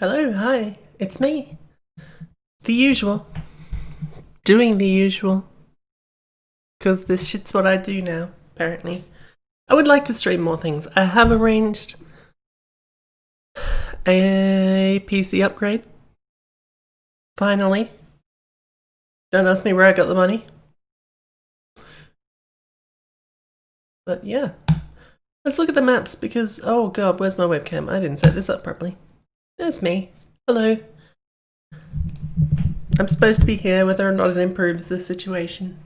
Hello, hi, it's me. The usual. Doing the usual. Because this shit's what I do now, apparently. I would like to stream more things. I have arranged a PC upgrade. Finally. Don't ask me where I got the money. But yeah. Let's look at the maps because, oh god, where's my webcam? I didn't set this up properly. There's me. Hello. I'm supposed to be here whether or not it improves the situation.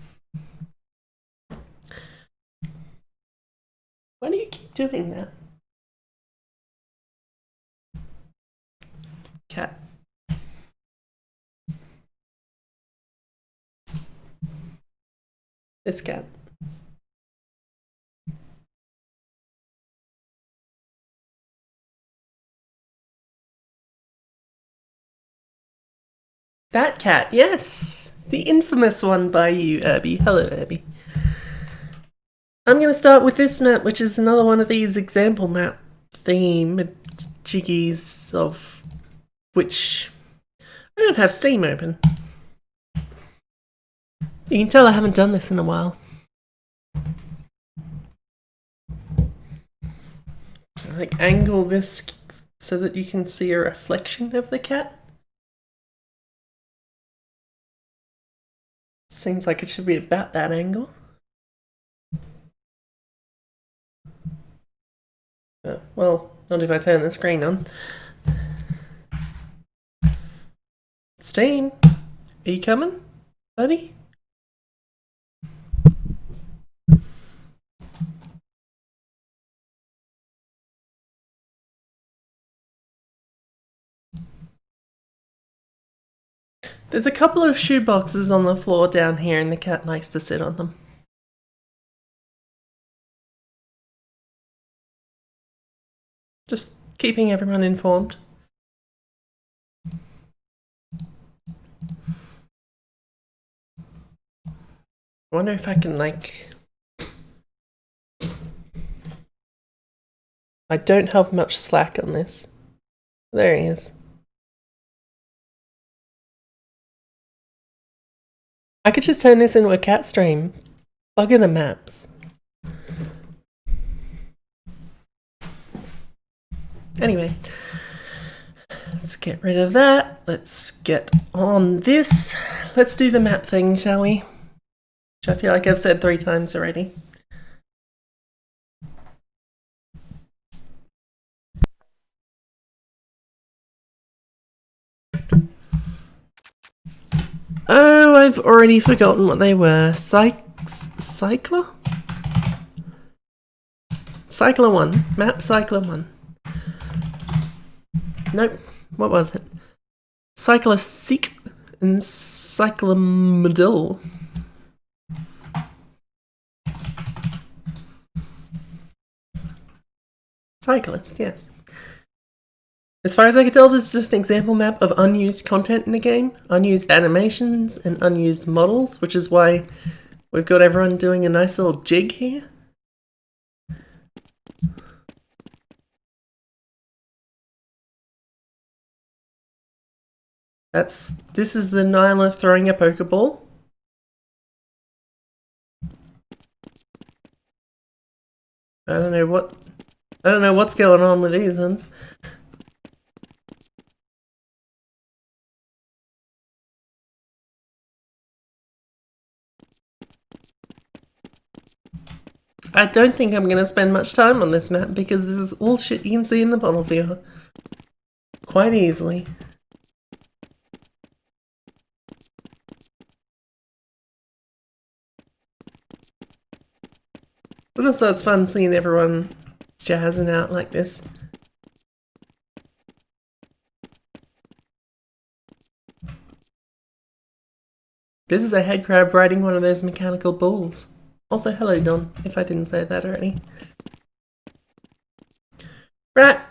Why do you keep doing that? Cat. This cat. That cat, yes! The infamous one by you, Irby. Hello, Irby. I'm going to start with this map, which is another one of these example map theme jiggies of which I don't have Steam open. You can tell I haven't done this in a while. Like angle this so that you can see a reflection of the cat. Seems like it should be about that angle. Well, not if I turn the screen on. Steam, are you coming, buddy? There's a couple of shoe boxes on the floor down here and the cat likes to sit on them. Just keeping everyone informed. I wonder if I can, like... I don't have much slack on this. There he is. I could just turn this into a cat stream. Bugger the maps. Anyway, let's get rid of that. Let's get on this. Let's do the map thing, shall we? Which I feel like I've said 3 times already. Oh, I've already forgotten what they were. Cycler? Cycler 1. Map Cycler 1. Nope. What was it? Cycler Seek and Cycler Medill. Cyclist, yes. As far as I can tell, this is just an example map of unused content in the game, unused animations and unused models, which is why we've got everyone doing a nice little jig here. This is the Nyla throwing a Pokeball. I don't know what's going on with these ones. I don't think I'm going to spend much time on this map because this is all shit you can see in the bottle viewer. Quite easily. But also it's fun seeing everyone jazzing out like this. This is a head crab riding one of those mechanical bulls. Also, hello Don, if I didn't say that already. Rat!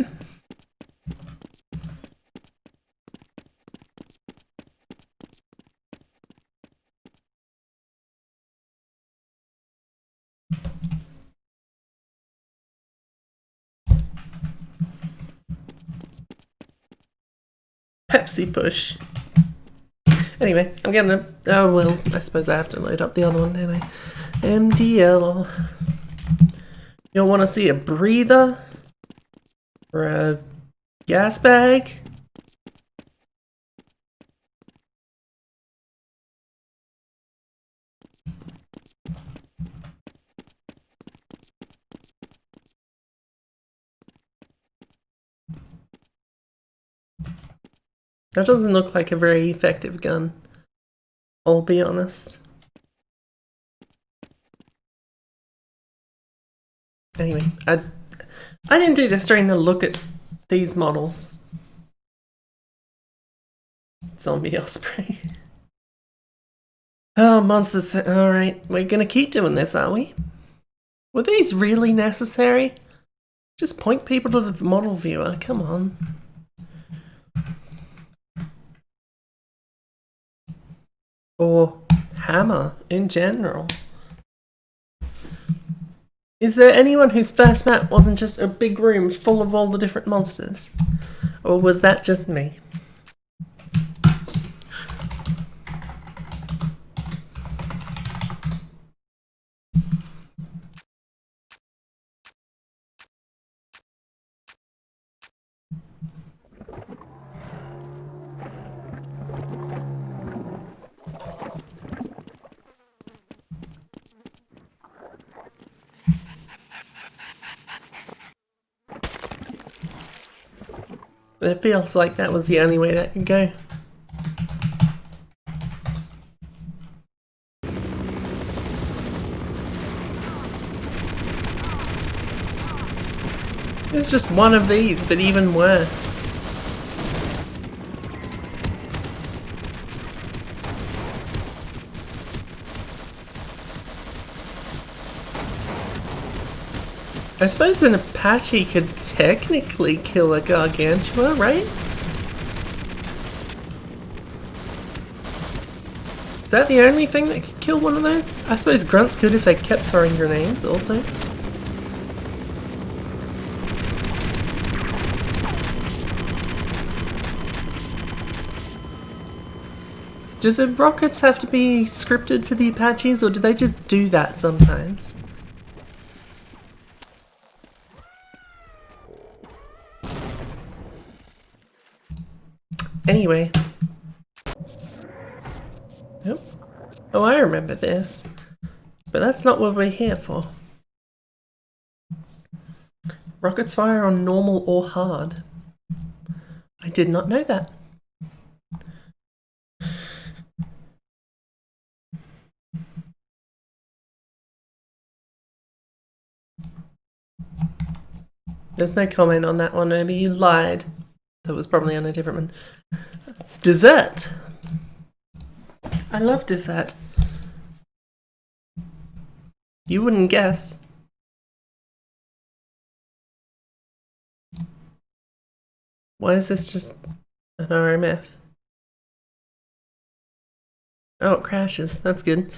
Pepsi push. Anyway, I'm gonna. Oh well, I suppose I have to load up the other one, don't I? MDL. You'll want to see a breather or a gas bag. That doesn't look like a very effective gun, I'll be honest. Anyway, I didn't do this during the look at these models. Zombie Osprey. Oh, monsters. Alright, we're gonna keep doing this, are we? Were these really necessary? Just point people to the model viewer, come on. Or hammer in general. Is there anyone whose first map wasn't just a big room full of all the different monsters? Or was that just me? It feels like that was the only way that could go. It's just one of these, but even worse. I suppose an Apache could technically kill a Gargantua, right? Is that the only thing that could kill one of those? I suppose grunts could if they kept throwing grenades also. Do the rockets have to be scripted for the Apaches, or do they just do that sometimes? Anyway. Oh. Oh, I remember this. But that's not what we're here for. Rockets fire on normal or hard. I did not know that. There's no comment on that one, Obi. You lied. That was probably on a different one. Dessert. I love dessert. You wouldn't guess. Why is this just an RMF? Oh, it crashes. That's good.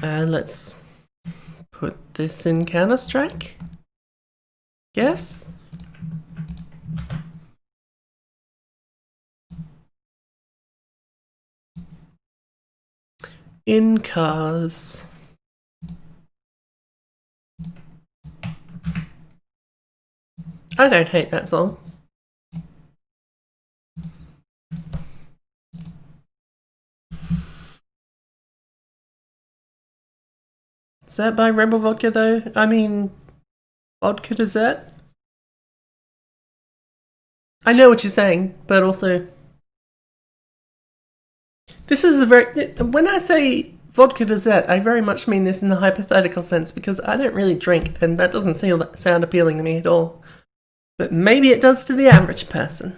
Let's put this in Counter-Strike. Yes? In cars. I don't hate that song. Is that by Rebel Vodka though? I mean, vodka dessert? I know what you're saying, but also... This is a very... When I say vodka dessert, I very much mean this in the hypothetical sense, because I don't really drink, and that doesn't sound appealing to me at all. But maybe it does to the average person.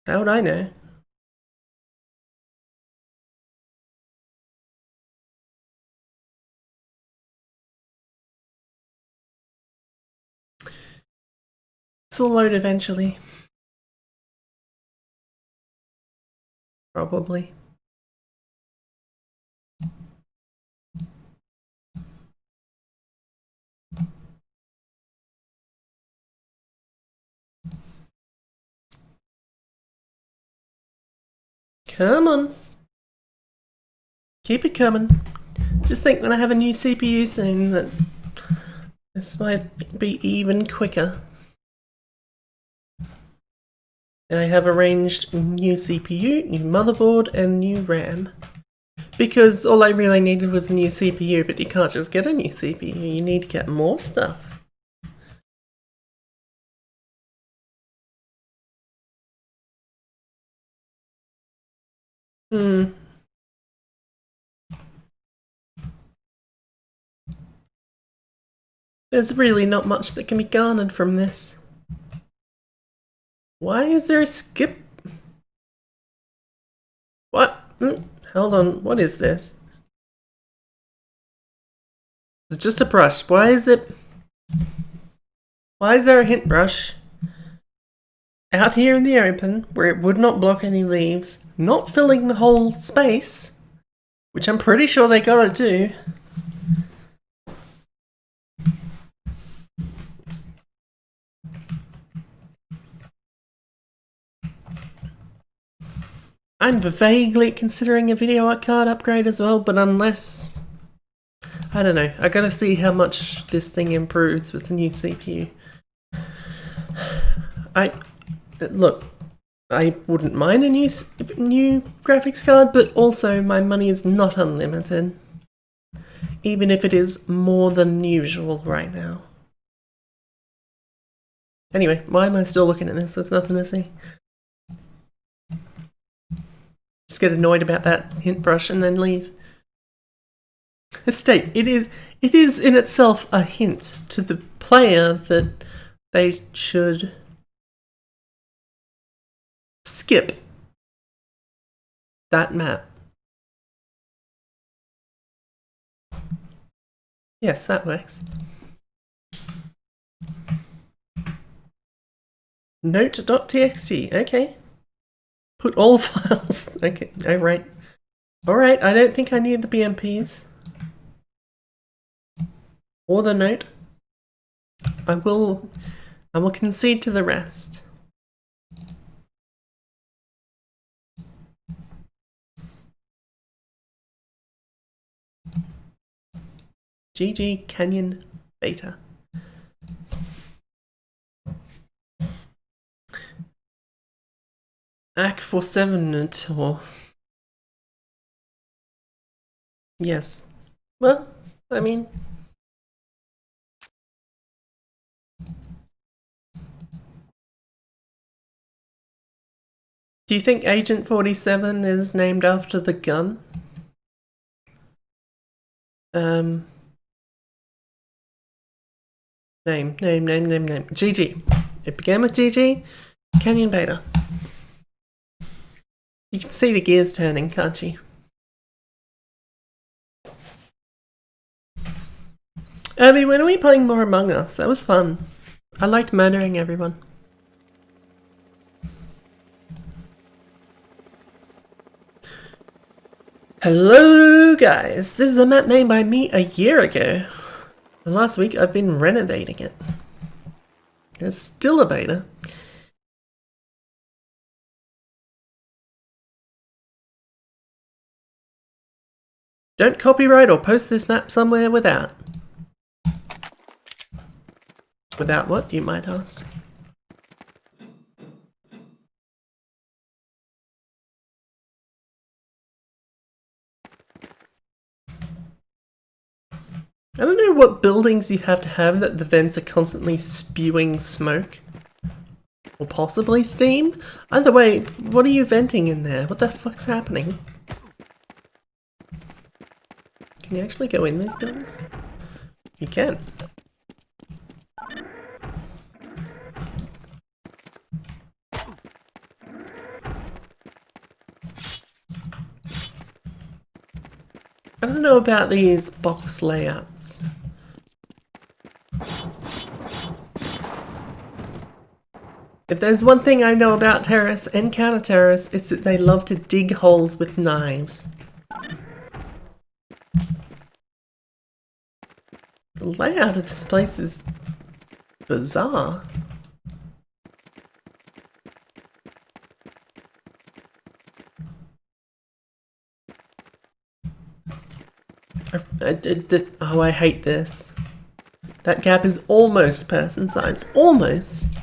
How would I know? This'll load eventually. Probably. Come on. Keep it coming. Just think when I have a new CPU soon that this might be even quicker. I have arranged new CPU, new motherboard, and new RAM. Because all I really needed was a new CPU, but you can't just get a new CPU, you need to get more stuff. There's really not much that can be garnered from this. Why is there a skip? What? Hold on, what is this? It's just a brush. Why is there a hint brush out here in the open where it would not block any leaves, not filling the whole space, which I'm pretty sure they gotta do. I'm vaguely considering a video card upgrade as well, but unless... I don't know. I gotta see how much this thing improves with the new CPU. Look, I wouldn't mind a new graphics card, but also my money is not unlimited. Even if it is more than usual right now. Anyway, why am I still looking at this? There's nothing to see. Just get annoyed about that hint brush and then leave. It is in itself a hint to the player that they should skip that map. Yes, that works. Note.txt, okay. Put all files. Okay, alright. Alright, I don't think I need the BMPs. Or the note. I will concede to the rest. GG Canyon Beta. AK-47 until... Yes. Well, I mean... Do you think Agent 47 is named after the gun? Name. GG. It began with GG. Canyon Beta. You can see the gears turning, can't you? Abby, when are we playing more Among Us? That was fun. I liked murdering everyone. Hello guys, this is a map made by me a year ago. And last week I've been renovating it. It's still a beta. Don't copyright or post this map somewhere without. Without what, you might ask? I don't know what buildings you have to have that the vents are constantly spewing smoke. Or possibly steam? Either way, what are you venting in there? What the fuck's happening? Can you actually go in these buildings? You can. I don't know about these box layouts. If there's one thing I know about terrorists and counter-terrorists, it's that they love to dig holes with knives. The layout of this place is bizarre. Oh, I hate this. That gap is almost person size. Almost.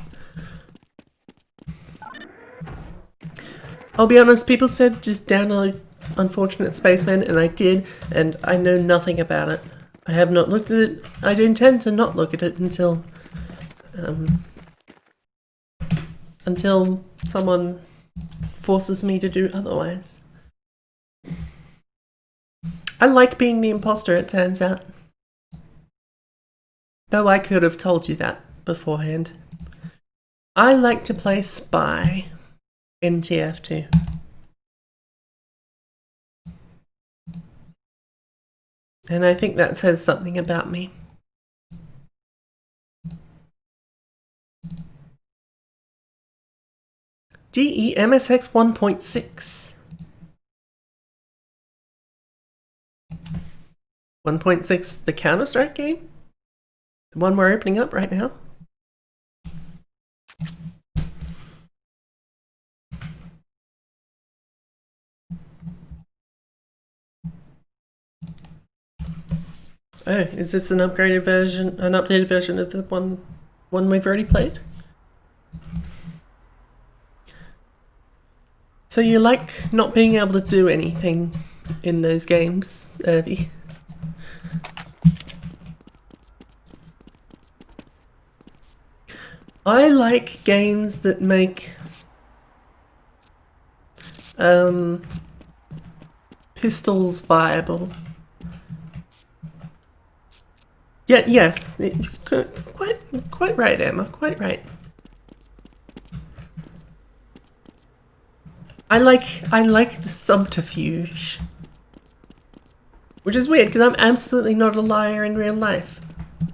I'll be honest, people said just download Unfortunate Spaceman, and I did, and I know nothing about it. I have not looked at it. I intend to not look at it until someone forces me to do otherwise. I like being the imposter, it turns out. Though I could have told you that beforehand. I like to play spy in TF2. And I think that says something about me. DE MSX 1.6. 1.6, the Counter-Strike game? The one we're opening up right now? Oh, is this an upgraded version, an updated version of the one we've already played? So you like not being able to do anything in those games, Irby? I like games that make pistols viable. Yeah, yes, quite right, Emma. Quite right. I like the subterfuge, which is weird because I'm absolutely not a liar in real life,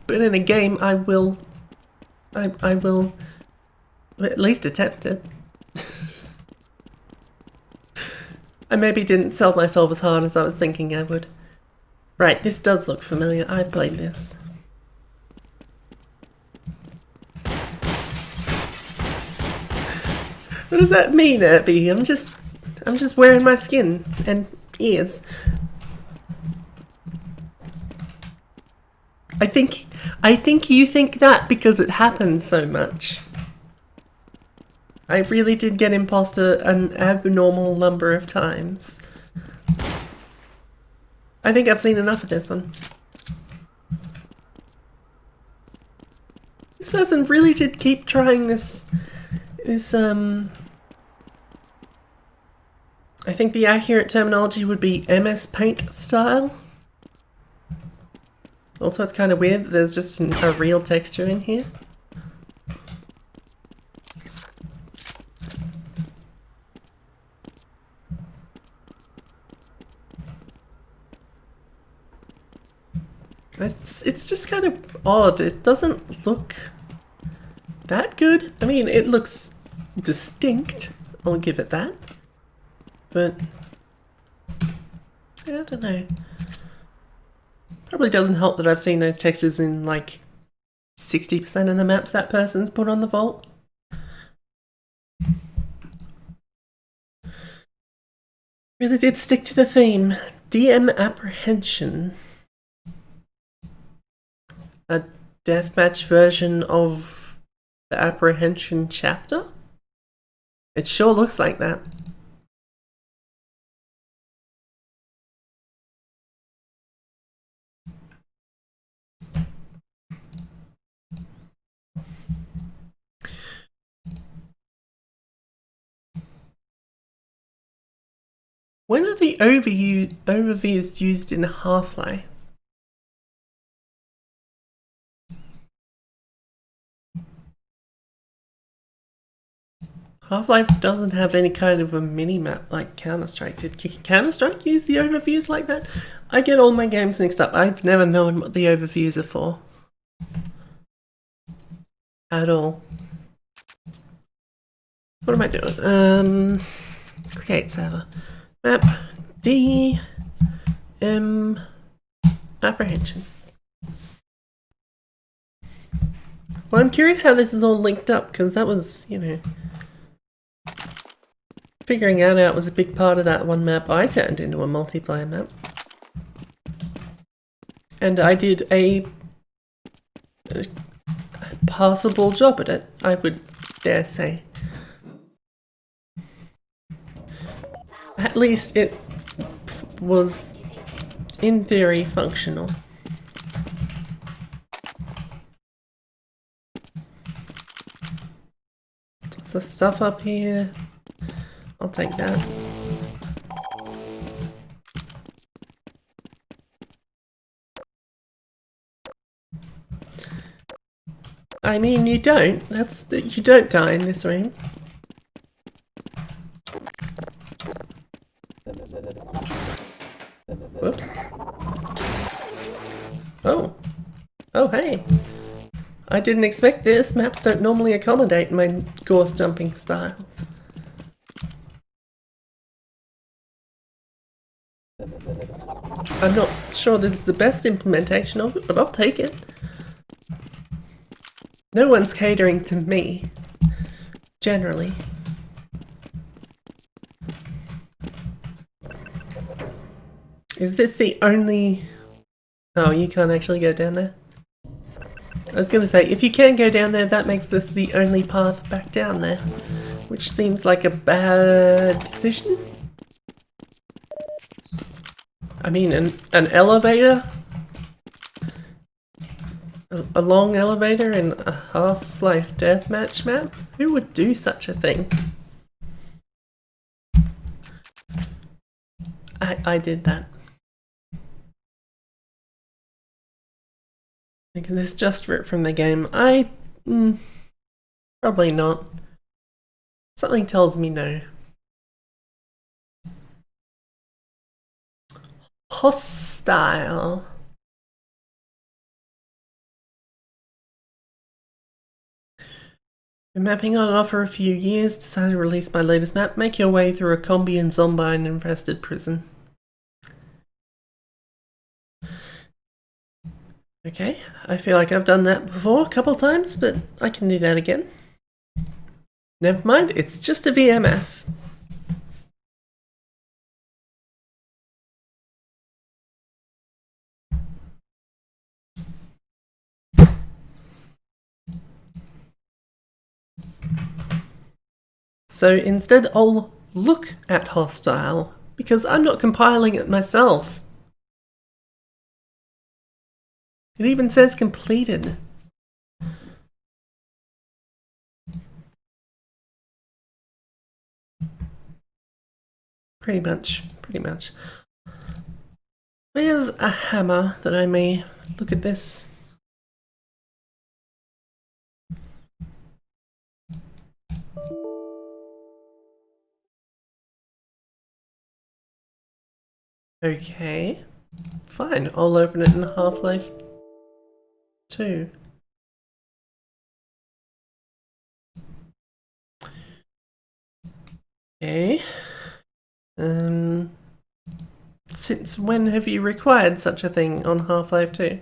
but in a game I will at least attempt it. I maybe didn't sell myself as hard as I was thinking I would. Right, this does look familiar. I played this. What does that mean, Irby? I'm just wearing my skin and ears. I think you think that because it happens so much. I really did get imposter an abnormal number of times. I think I've seen enough of this one. This person really did keep trying this I think the accurate terminology would be MS Paint style. Also, it's kind of weird that there's just a real texture in here. It's just kind of odd. It doesn't look that good. I mean, it looks distinct. I'll give it that. But I don't know. Probably doesn't help that I've seen those textures in like 60% of the maps that person's put on the vault. Really did stick to the theme. DM apprehension. A deathmatch version of the apprehension chapter? It sure looks like that. When are the overviews used in Half-Life? Half-Life doesn't have any kind of a mini-map like Counter-Strike. Did Counter-Strike use the overviews like that? I get all my games mixed up. I've never known what the overviews are for. At all. What am I doing? Create server. Map D M apprehension. Well, I'm curious how this is all linked up, because that was, you know, figuring that out was a big part of that one map I turned into a multiplayer map. and I did a passable job at it, I would dare say. At least it was, in theory, functional. Lots of stuff up here. I'll take that. I mean, you don't. You don't die in this room. Whoops. Oh. Oh, hey. I didn't expect this. Maps don't normally accommodate my gorse jumping styles. I'm not sure this is the best implementation of it, but I'll take it. No one's catering to me, generally. Is this the only... Oh, you can't actually go down there? I was going to say, if you can go down there, that makes this the only path back down there, which seems like a bad decision. I mean, an elevator? A long elevator in a Half-Life deathmatch map? Who would do such a thing? I did that. Is this just ripped from the game? Probably not. Something tells me no. Hostile. Been mapping on and off for a few years. Decided to release my latest map. Make your way through a combi and zombie infested prison. Okay, I feel like I've done that before a couple times, but I can do that again. Never mind, it's just a VMF. So instead I'll look at hostile, because I'm not compiling it myself. It even says completed. Pretty much. Where's a hammer that I may look at this? Okay, fine, I'll open it in Half-Life 2. Okay. Since when have you required such a thing on Half-Life 2?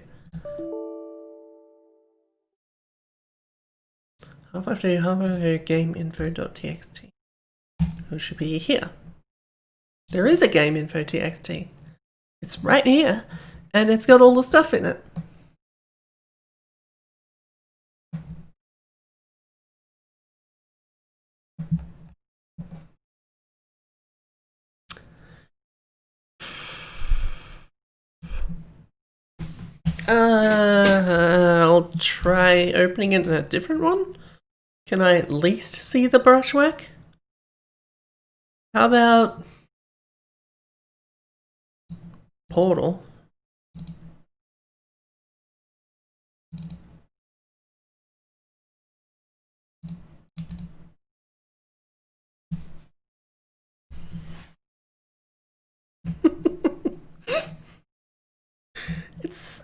Half-Life 2, Half-Life 2, gameinfo.txt. It should be here. There is a gameinfo.txt. It's right here, and it's got all the stuff in it. I'll try opening it in a different one. Can I at least see the brushwork? How about Portal?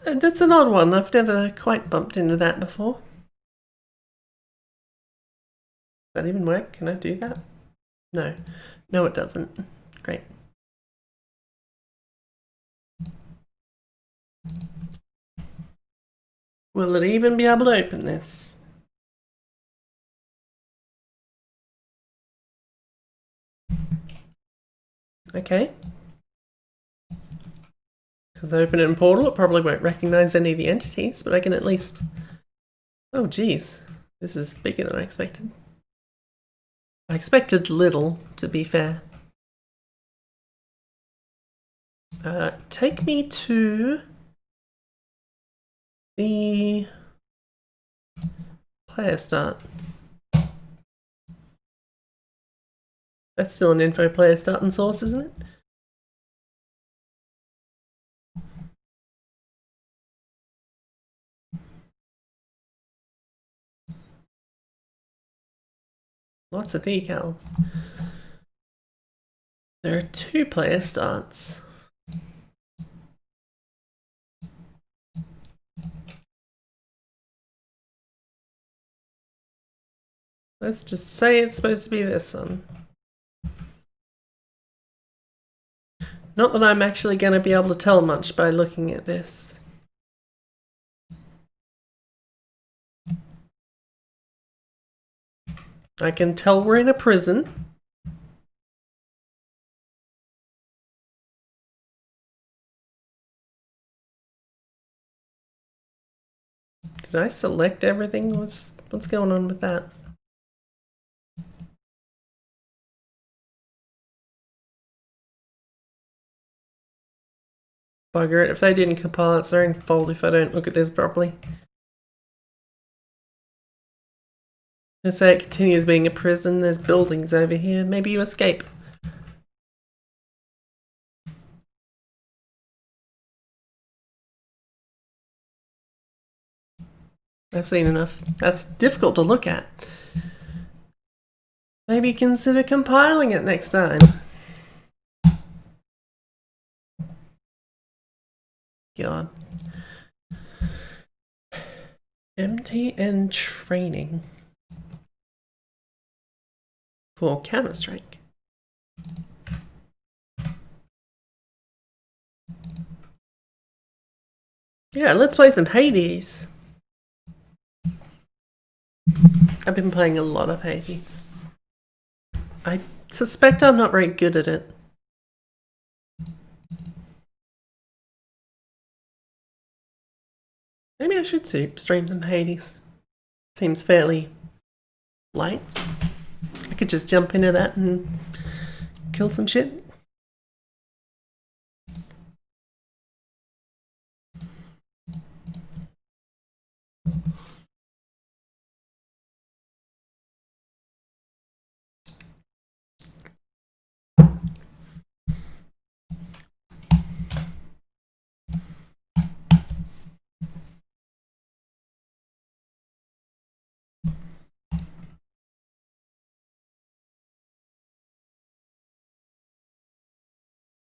That's an odd one. I've never quite bumped into that before. Does that even work? Can I do that? No. No, it doesn't. Great. Will it even be able to open this? Okay. Because I open it in Portal, it probably won't recognize any of the entities, but I can at least... Oh, geez. This is bigger than I expected. I expected little, to be fair. Take me to the player start. That's still an info player start and source, isn't it? Lots of decals. There are 2 player starts. Let's just say it's supposed to be this one. Not that I'm actually going to be able to tell much by looking at this. I can tell we're in a prison. Did I select everything? What's going on with that? Bugger it. If they didn't compile, it's their own fault if I don't look at this properly. I say it continues being a prison. There's buildings over here. Maybe you escape. I've seen enough. That's difficult to look at. Maybe consider compiling it next time. God. MTN training for Counter-Strike. Yeah, let's play some Hades. I've been playing a lot of Hades. I suspect I'm not very good at it. Maybe I should stream some Hades. Seems fairly light. I could just jump into that and kill some shit.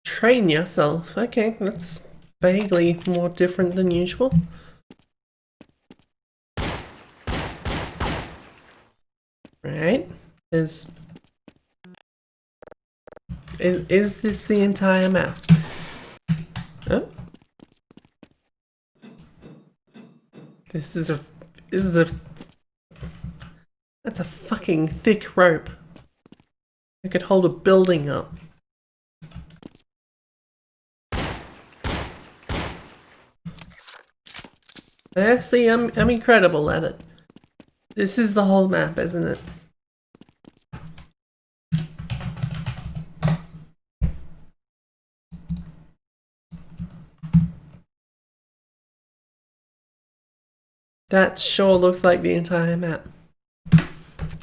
Train yourself. Okay, that's vaguely more different than usual. Right. Is this the entire map? Oh. This is a that's a fucking thick rope. It could hold a building up. There, see, I'm incredible at it. This is the whole map, isn't it? That sure looks like the entire map.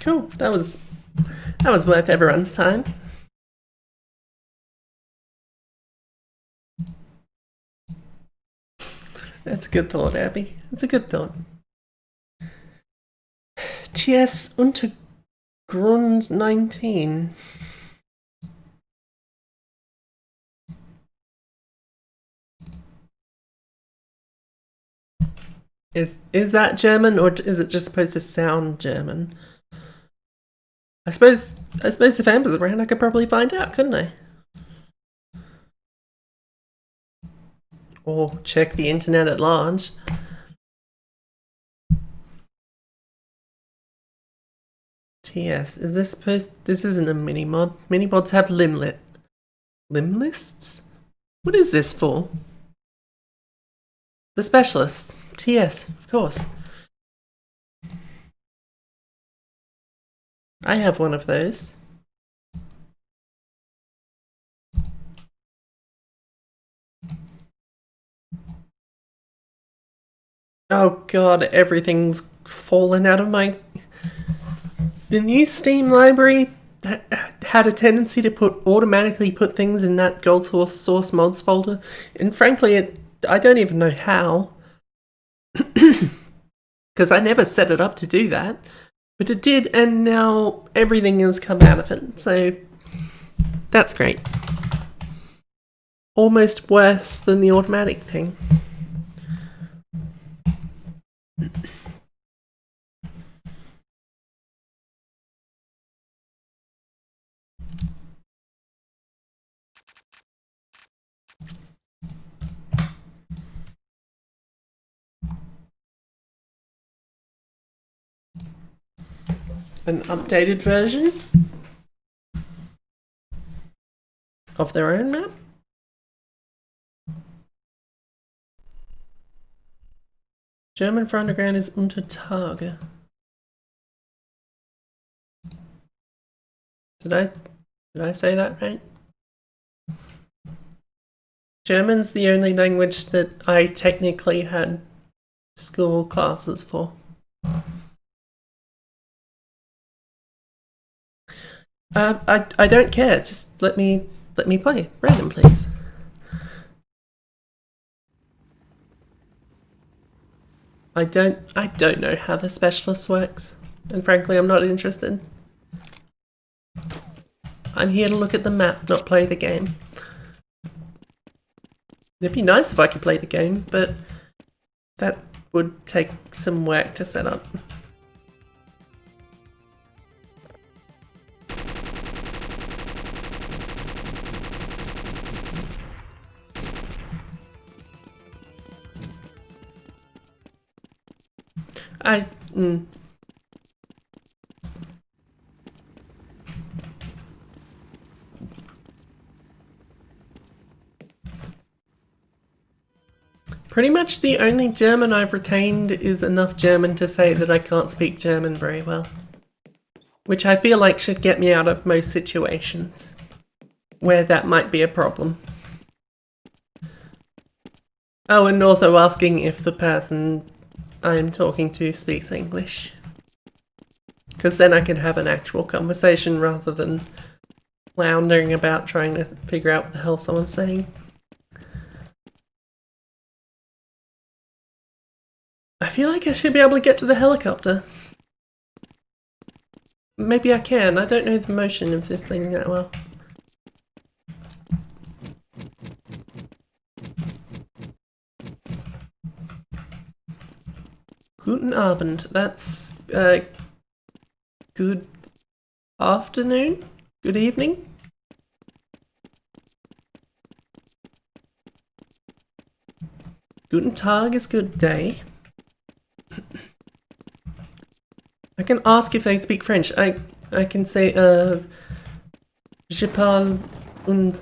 Cool. That was worth everyone's time. That's a good thought, Abby. That's a good thought. TS Untergrund 19. Is that German, or is it just supposed to sound German? I suppose if Amber's around, I could probably find out, couldn't I? Or check the internet at large. TS, is this supposed... This isn't a mini-mod. Mini-mods have lim lists? What is this for? The specialist. TS, of course. I have one of those. Oh god, everything's fallen out of my... The new Steam library had a tendency to automatically put things in that gold source mods folder, and frankly, I don't even know how. Because I never set it up to do that. But it did, and now everything has come out of it, so that's great. Almost worse than the automatic thing. An updated version of their own map. German for underground is unter Tage. Did I say that right? German's the only language that I technically had school classes for. I don't care. Just let me play. Random, please. I don't know how the specialist works, and frankly, I'm not interested. I'm here to look at the map, not play the game. It'd be nice if I could play the game, but that would take some work to set up. Pretty much the only German I've retained is enough German to say that I can't speak German very well. Which I feel like should get me out of most situations where that might be a problem. Oh, and also asking if the person I'm talking to speaks English. Because then I can have an actual conversation rather than floundering about trying to figure out what the hell someone's saying. I feel like I should be able to get to the helicopter. Maybe I can. I don't know the motion of this thing that well. Guten Abend. That's good afternoon? Good evening? Guten Tag is good day. I can ask if they speak French. I can say, je parle un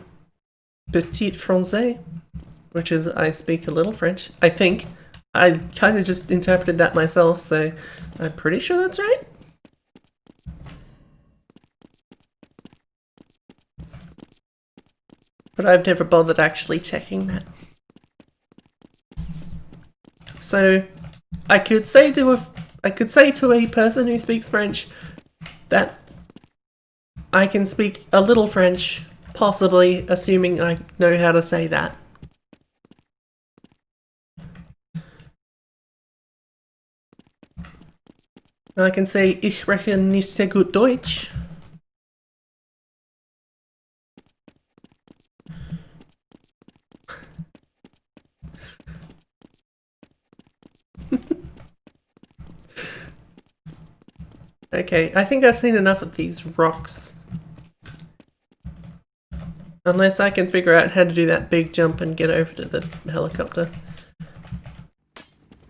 petit français, which is I speak a little French, I think. I kind of just interpreted that myself, so I'm pretty sure that's right. But I've never bothered actually checking that. So I could say to a person who speaks French that I can speak a little French, possibly assuming I know how to say that. I can say, ich spreche nicht sehr gut Deutsch. Okay, I think I've seen enough of these rocks. Unless I can figure out how to do that big jump and get over to the helicopter.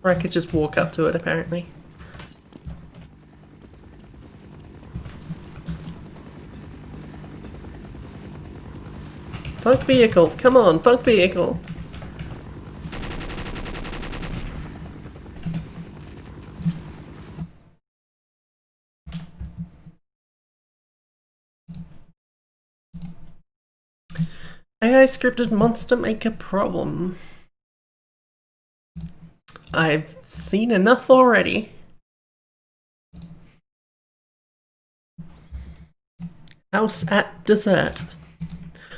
Or I could just walk up to it, apparently. Funk vehicle, come on, funk vehicle. AI scripted monster maker problem. I've seen enough already. House at dessert.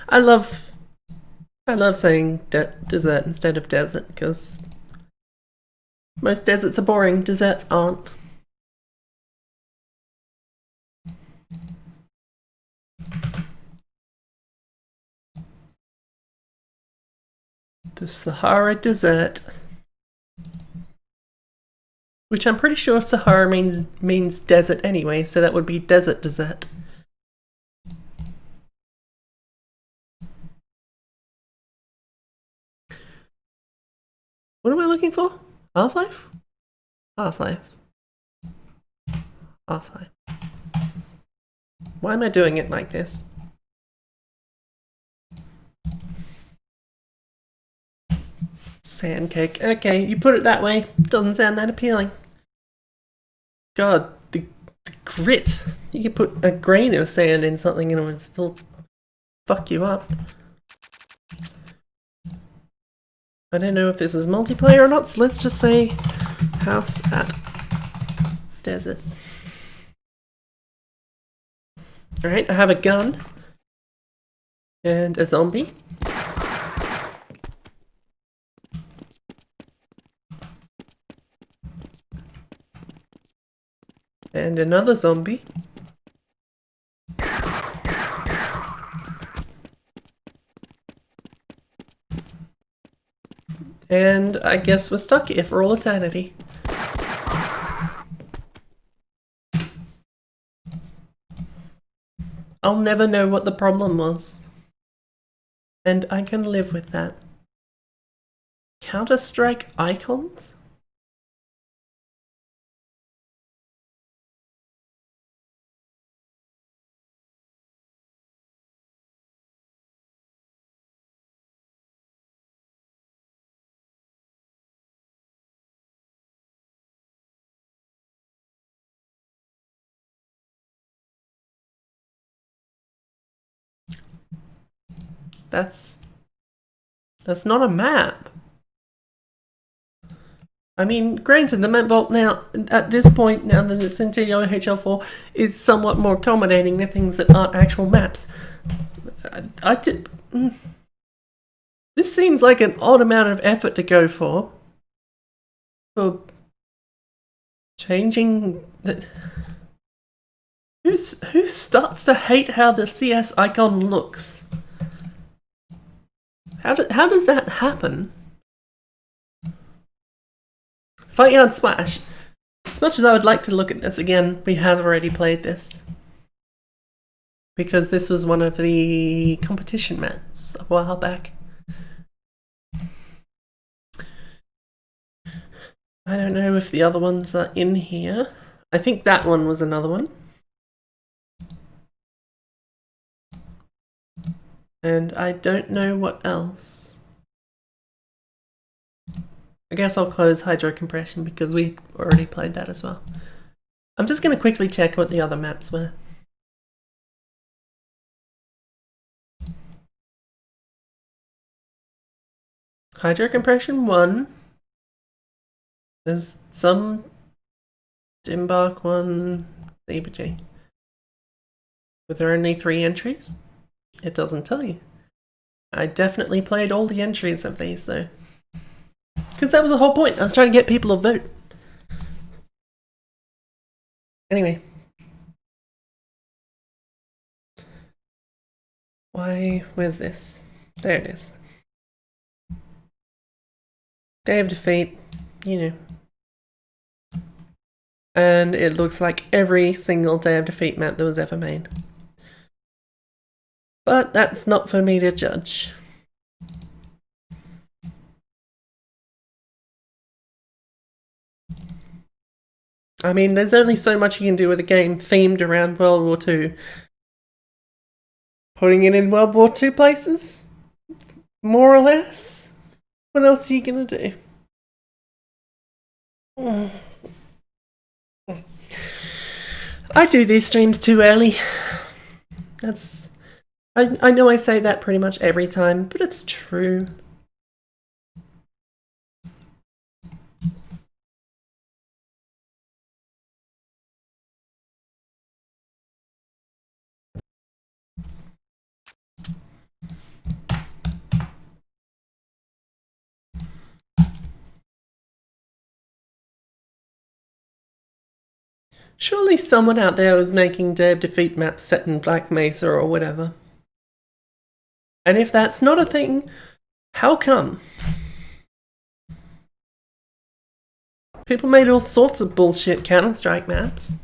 I love saying dessert instead of desert because most deserts are boring, desserts aren't. The Sahara Desert. Which I'm pretty sure Sahara means desert anyway, so that would be desert dessert. What am I looking for? Half-Life? Half-Life. Half-Life. Why am I doing it like this? Sand cake. Okay, you put it that way. Doesn't sound that appealing. God, the grit. You could put a grain of sand in something and it would still fuck you up. I don't know if this is multiplayer or not, so let's just say house at desert. Alright, I have a gun and a zombie. And another zombie. And I guess we're stuck here for all eternity. I'll never know what the problem was. And I can live with that. Counter-Strike icons? That's not a map. I mean, granted, the map vault now, at this point, now that it's in TWHL4, is somewhat more accommodating to things that aren't actual maps. This seems like an odd amount of effort to go for changing the... Who starts to hate how the CS icon looks? How does that happen? Fight Yard Splash. As much as I would like to look at this again, we have already played this. Because this was one of the competition maps a while back. I don't know if the other ones are in here. I think that one was another one. And I don't know what else. I guess I'll close hydro compression because we already played that as well. I'm just going to quickly check what the other maps were. Hydro compression 1. There's some Dimbark 1, CBG. Were there only 3 entries? It doesn't tell you. I definitely played all the entries of these though. Because that was the whole point. I was trying to get people to vote. Anyway. Where's this? There it is. Day of Defeat, you know. And it looks like every single Day of Defeat map that was ever made. But that's not for me to judge. I mean, there's only so much you can do with a game themed around World War II. Putting it in World War II places? More or less? What else are you gonna do? I do these streams too early. I know I say that pretty much every time, but it's true. Surely someone out there was making Day of Defeat maps set in Black Mesa or whatever. And if that's not a thing, how come? People made all sorts of bullshit Counter-Strike maps.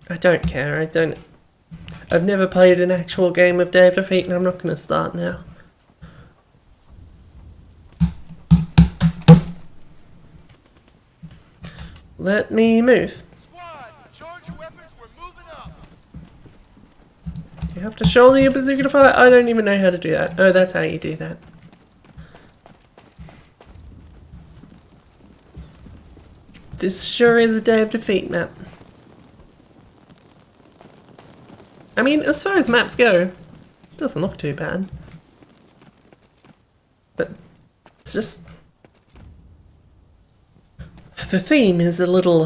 I don't care, I've never played an actual game of Day of Defeat and I'm not going to start now. Let me move. Squad, charge your weapons, we're moving up. You have to shoulder your bazooka to fire? I don't even know how to do that. Oh, that's how you do that. This sure is a Day of Defeat map. I mean, as far as maps go, it doesn't look too bad. But it's just... the theme is a little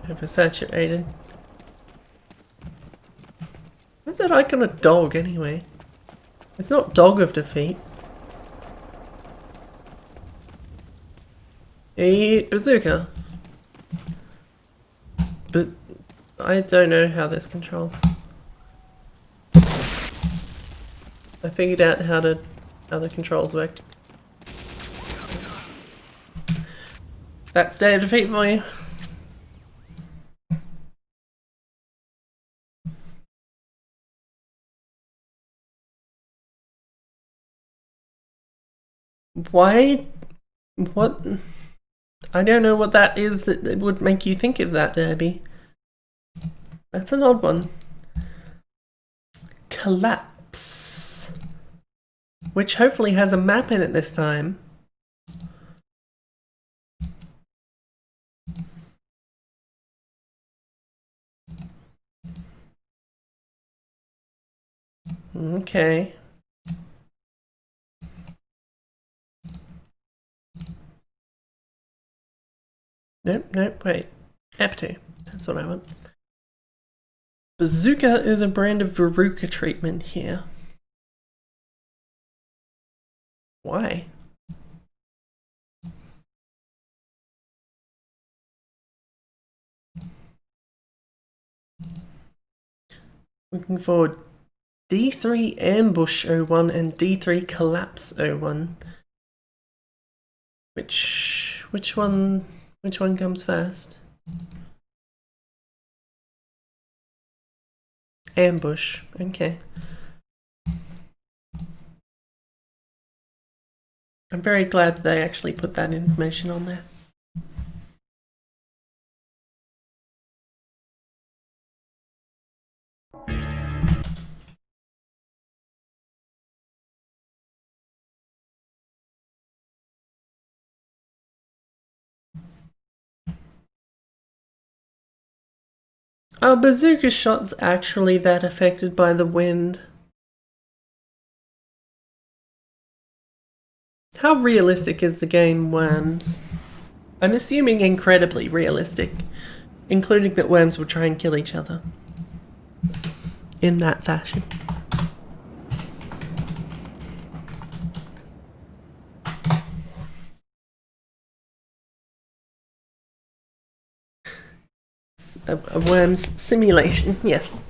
oversaturated. Where's that icon of dog anyway? It's not Dog of Defeat. Eat bazooka. But I don't know how this controls. I figured out how the controls work. That's Day of Defeat for you. Why? What? I don't know what that is that would make you think of that, Derby. That's an odd one. Collapse. Which hopefully has a map in it this time. Okay. Nope, wait. Ep2. That's what I want. Bazooka is a brand of Veruca treatment here. Why? Looking for D3 ambush 01 and D3 collapse 01. Which one comes first? Ambush, okay. I'm very glad they actually put that information on there. Are bazooka shots actually that affected by the wind? How realistic is the game Worms? I'm assuming incredibly realistic, including that worms will try and kill each other in that fashion. A worms simulation, yes.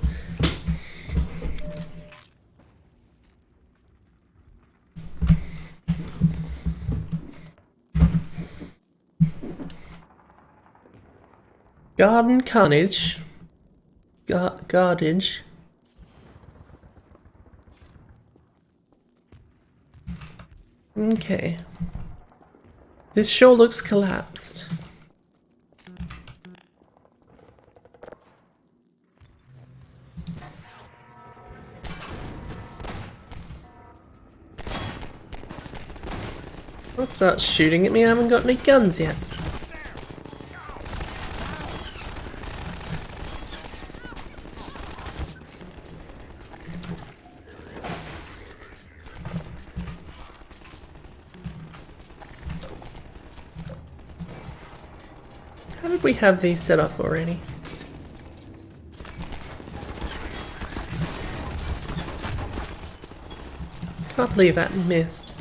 Garden carnage. Gardage. Okay. This sure looks collapsed. Don't start shooting at me, I haven't got any guns yet. How did we have these set up already? Can't believe that missed.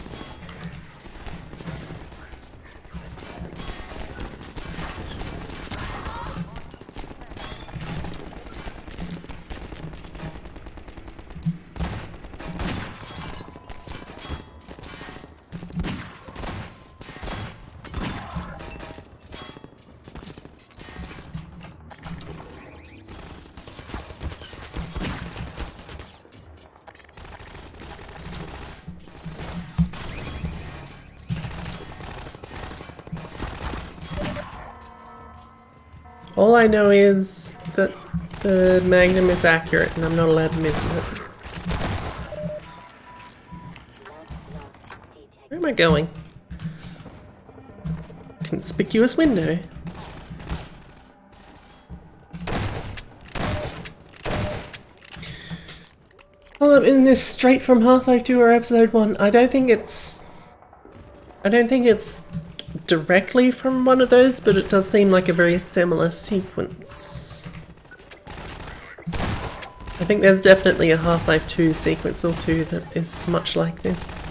All I know is that the Magnum is accurate and I'm not allowed to miss with it. Where am I going? Conspicuous window. Well, I'm in this straight from Half-Life 2 or Episode 1. I don't think it's directly from one of those, but it does seem like a very similar sequence. I think there's definitely a Half-Life 2 sequence or two that is much like this.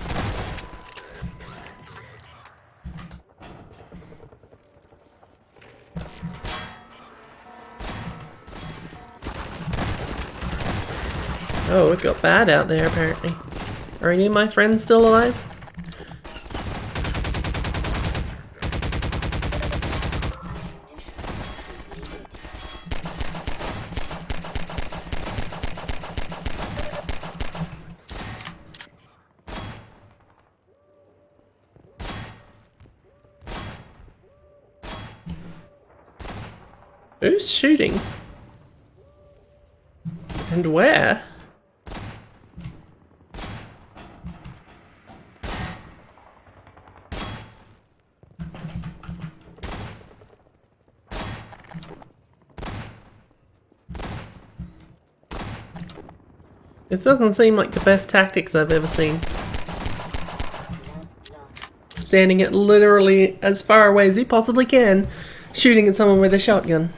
Oh, it got bad out there apparently. Are any of my friends still alive? Who's shooting? And where? This doesn't seem like the best tactics I've ever seen. Standing at literally as far away as he possibly can, shooting at someone with a shotgun.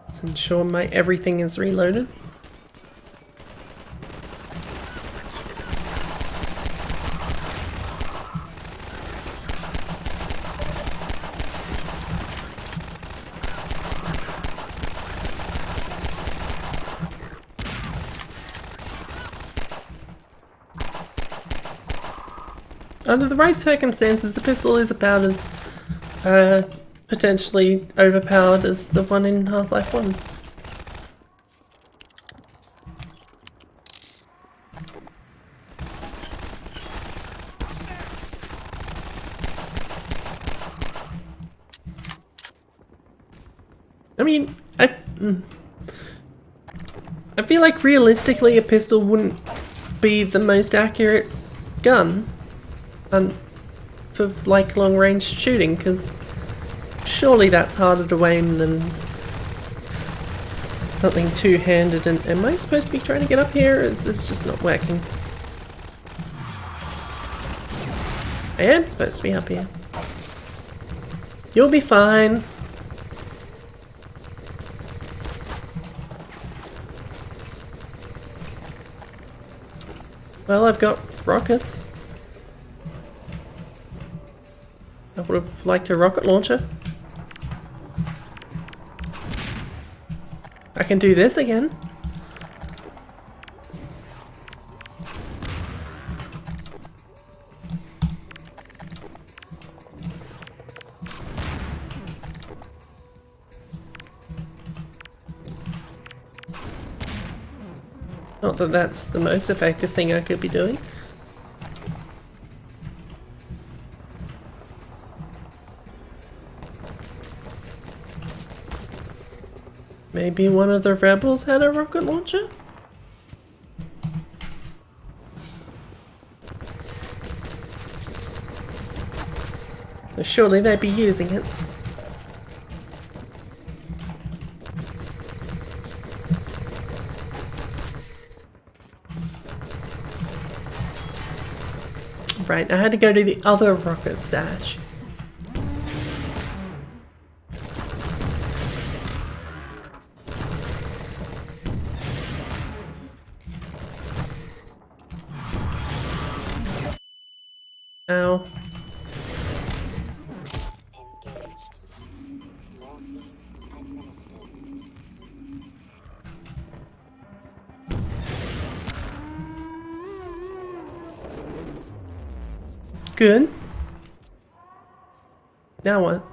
Let's ensure my everything is reloaded. Under the right circumstances, the pistol is about as potentially overpowered as the one in Half-Life 1. I mean, I feel like realistically a pistol wouldn't be the most accurate gun for like long range shooting, because surely that's harder to aim than something two-handed. And am I supposed to be trying to get up here, or is this just not working? I am supposed to be up here. You'll be fine. Well, I've got rockets. I would have liked a rocket launcher. I can do this again. Not that that's the most effective thing I could be doing. Maybe one of the rebels had a rocket launcher? Surely they'd be using it. Right, I had to go to the other rocket stash. Ow. Good. Now what?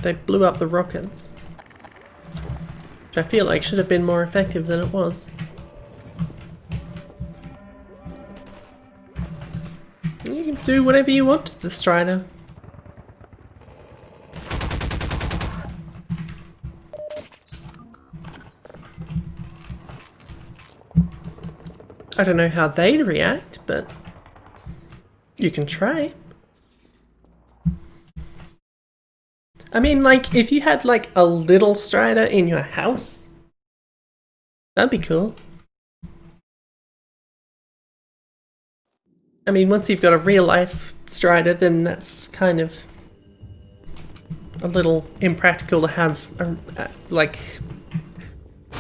They blew up the rockets, which I feel like should have been more effective than it was. You can do whatever you want to the Strider. I don't know how they'd react, but you can try. I mean, like, if you had, like, a little Strider in your house, that'd be cool. I mean, once you've got a real-life Strider, then that's kind of a little impractical to have, like,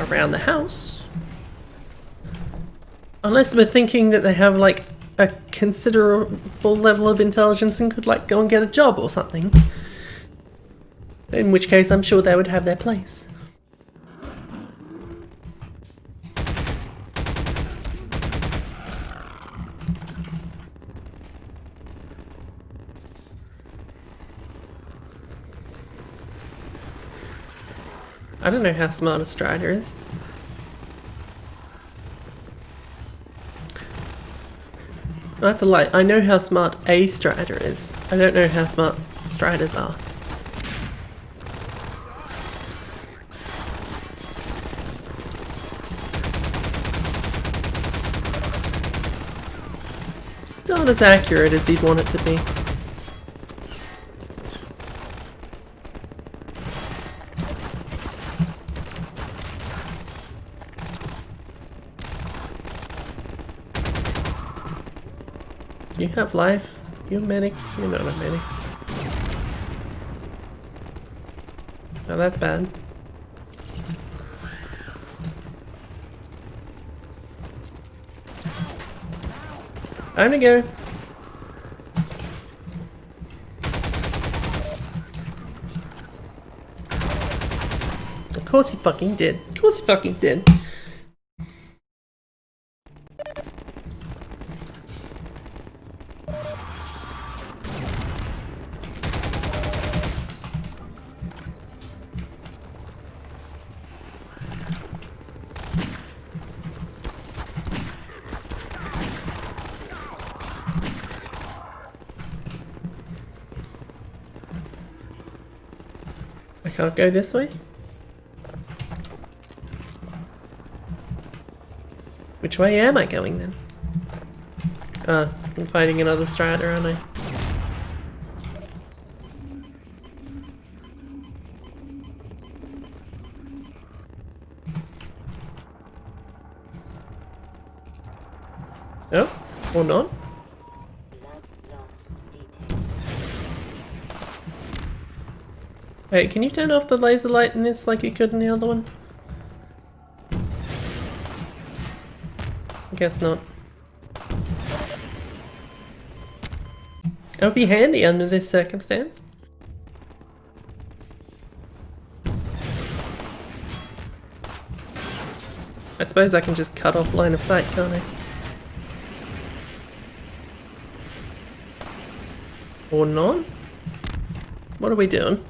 around the house. Unless we're thinking that they have, like, a considerable level of intelligence and could, like, go and get a job or something. In which case, I'm sure they would have their place. I don't know how smart a Strider is. That's a lie. I know how smart a Strider is. I don't know how smart Striders are. It's not as accurate as you'd want it to be. You have life. You're a medic. You're not a medic. Oh, that's bad. Time to go. Of course he fucking did. Of course he fucking did. I can't go this way? Which way am I going then? I'm fighting another Strider, aren't I? Oh, or not? Wait, can you turn off the laser light in this like you could in the other one? I guess not. It would be handy under this circumstance. I suppose I can just cut off line of sight, can't I? Or not? What are we doing?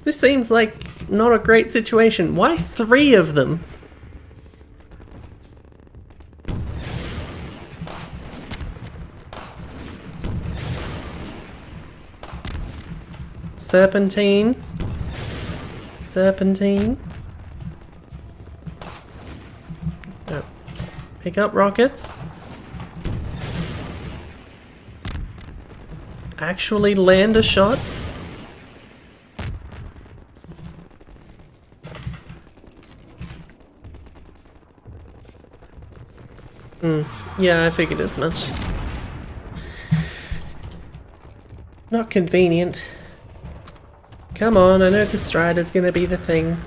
This seems like not a great situation. Why 3 of them? Serpentine. Serpentine. Oh. Pick up rockets. Actually land a shot. Yeah, I figured as much. Not convenient. Come on, I know the Strider's gonna be the thing.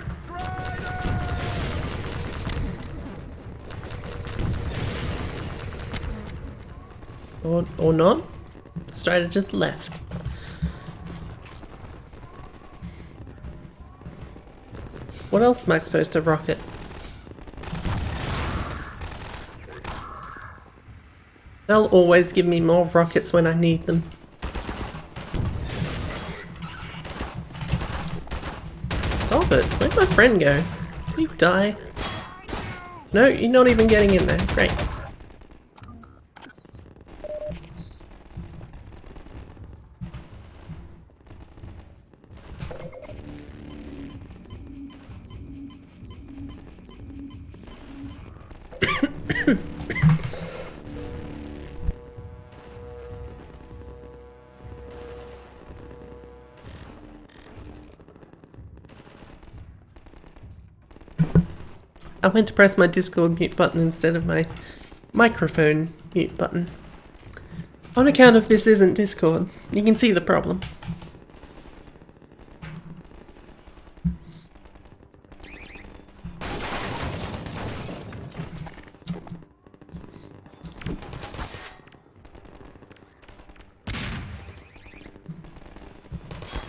Or not? Strider just left. What else am I supposed to rocket? They'll always give me more rockets when I need them. Stop it. Where'd my friend go? Did you die? No, you're not even getting in there. Great. I went to press my Discord mute button instead of my microphone mute button. On account of this isn't Discord, you can see the problem.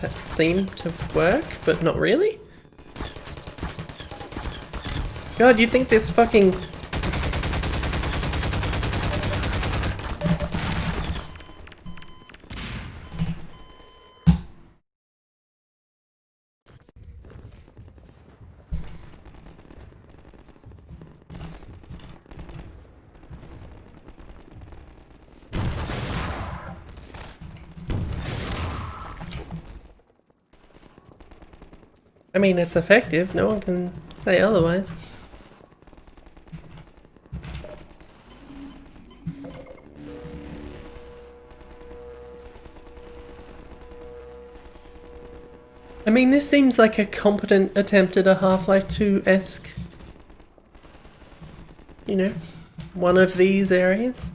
That seemed to work, but not really. God, you think this fucking... I mean, it's effective. No one can say otherwise. I mean, this seems like a competent attempt at a Half-Life 2-esque, you know, one of these areas.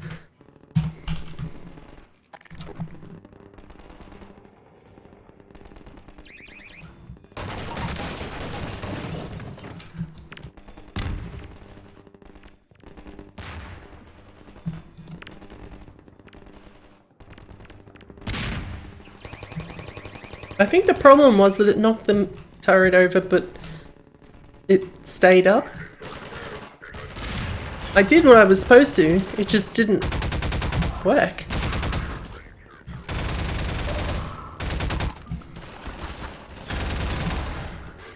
I think the problem was that it knocked the turret over, but it stayed up. I did what I was supposed to, it just didn't work.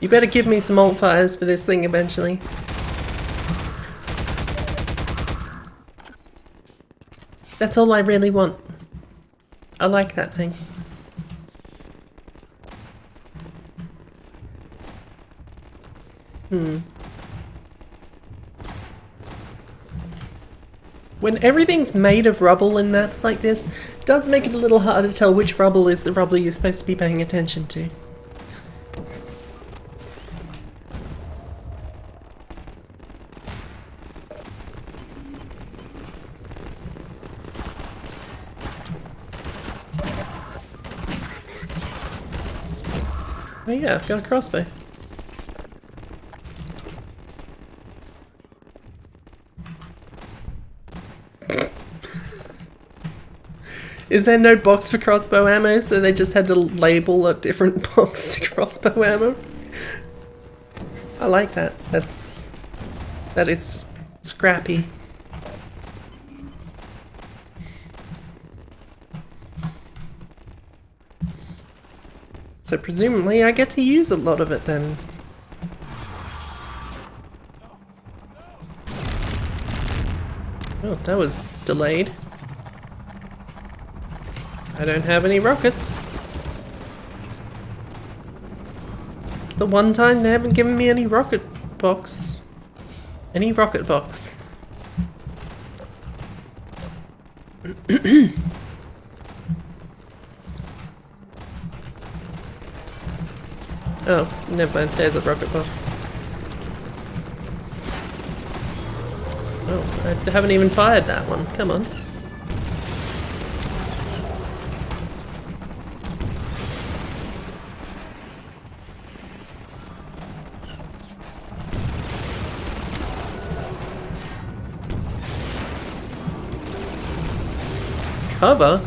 You better give me some alt fires for this thing eventually. That's all I really want. I like that thing. When everything's made of rubble in maps like this, it does make it a little hard to tell which rubble is the rubble you're supposed to be paying attention to. Oh yeah, I've got a crossbow. Is there no box for crossbow ammo, so they just had to label a different box crossbow ammo? I like that. That is scrappy. So presumably I get to use a lot of it then. Oh, that was delayed. I don't have any rockets. the one time they haven't given me any rocket box. Any rocket box. Oh, never mind. There's a rocket box. Oh, I haven't even fired that one. Come on. Cover?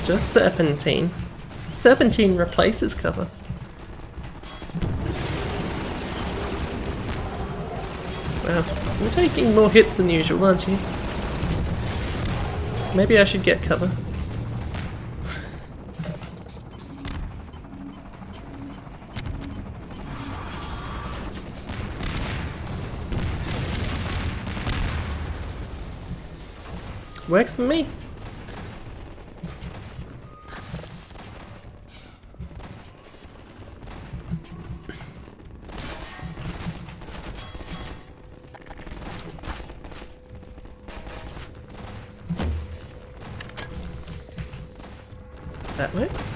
Just serpentine. Serpentine replaces cover. Wow, you're taking more hits than usual, aren't you? Maybe I should get cover. Works for me. That works.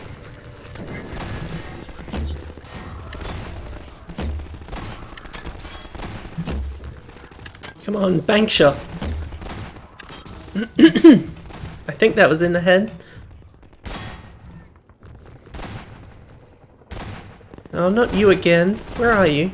Come on, bank shot. I think that was in the head. Oh, not you again. Where are you?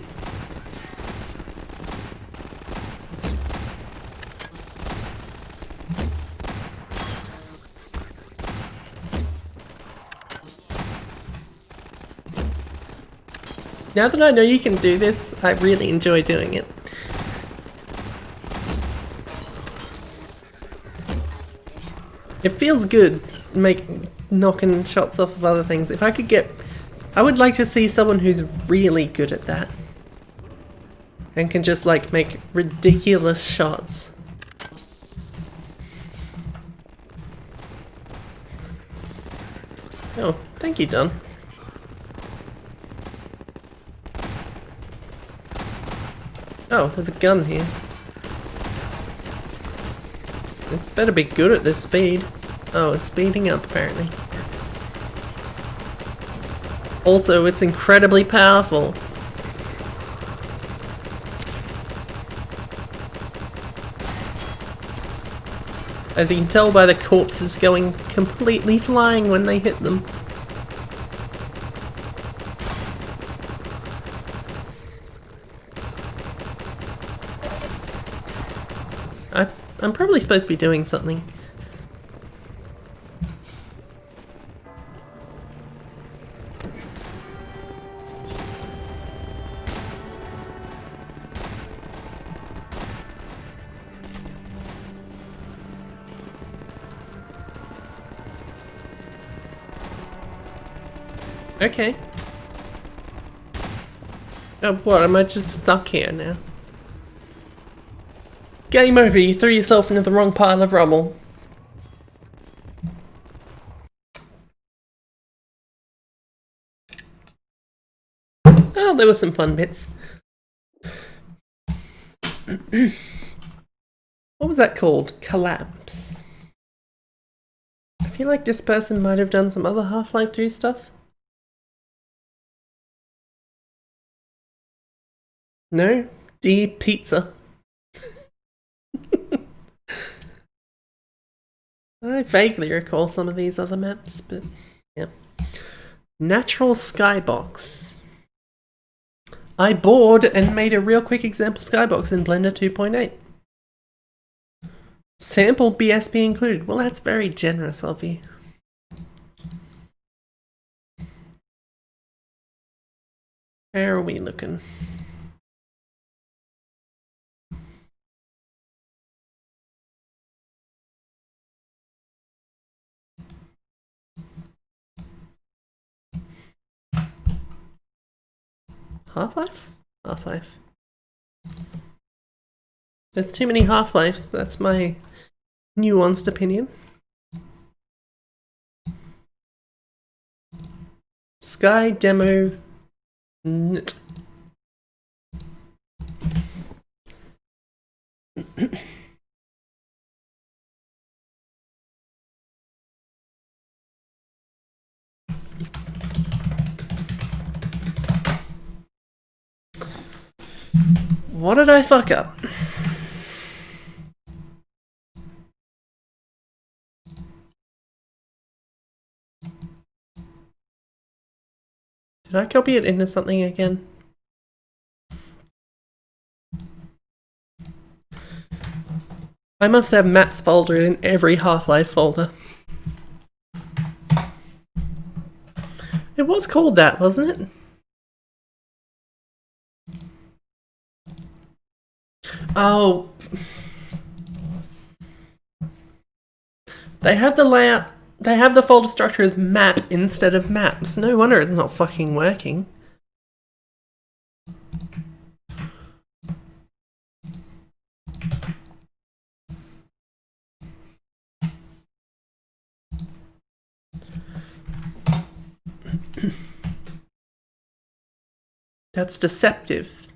Now that I know you can do this, I really enjoy doing it. It feels good, knocking shots off of other things. If I could get... I would like to see someone who's really good at that. And can just like make ridiculous shots. Oh, thank you, Don. Oh, there's a gun here. This better be good at this speed. Oh, it's speeding up apparently. Also, it's incredibly powerful. As you can tell by the corpses going completely flying when they hit them. I'm probably supposed to be doing something. Okay. Oh, what? Am I just stuck here now? Game over, you threw yourself into the wrong pile of rubble. Oh, there were some fun bits. What was that called? Collapse. I feel like this person might have done some other Half-Life 2 stuff. No? D pizza. I vaguely recall some of these other maps, but yeah. Natural skybox. I bored and made a real quick example skybox in Blender 2.8. Sample BSB included. Well, that's very generous of you. Where are we looking? Half-Life? Half-Life. There's too many Half-Lives. That's my nuanced opinion. Sky demo. What did I fuck up? Did I copy it into something again? I must have maps folder in every Half-Life folder. It was called that, wasn't it? Oh. They have the layout. They have the folder structure as map instead of maps. No wonder it's not fucking working. That's deceptive.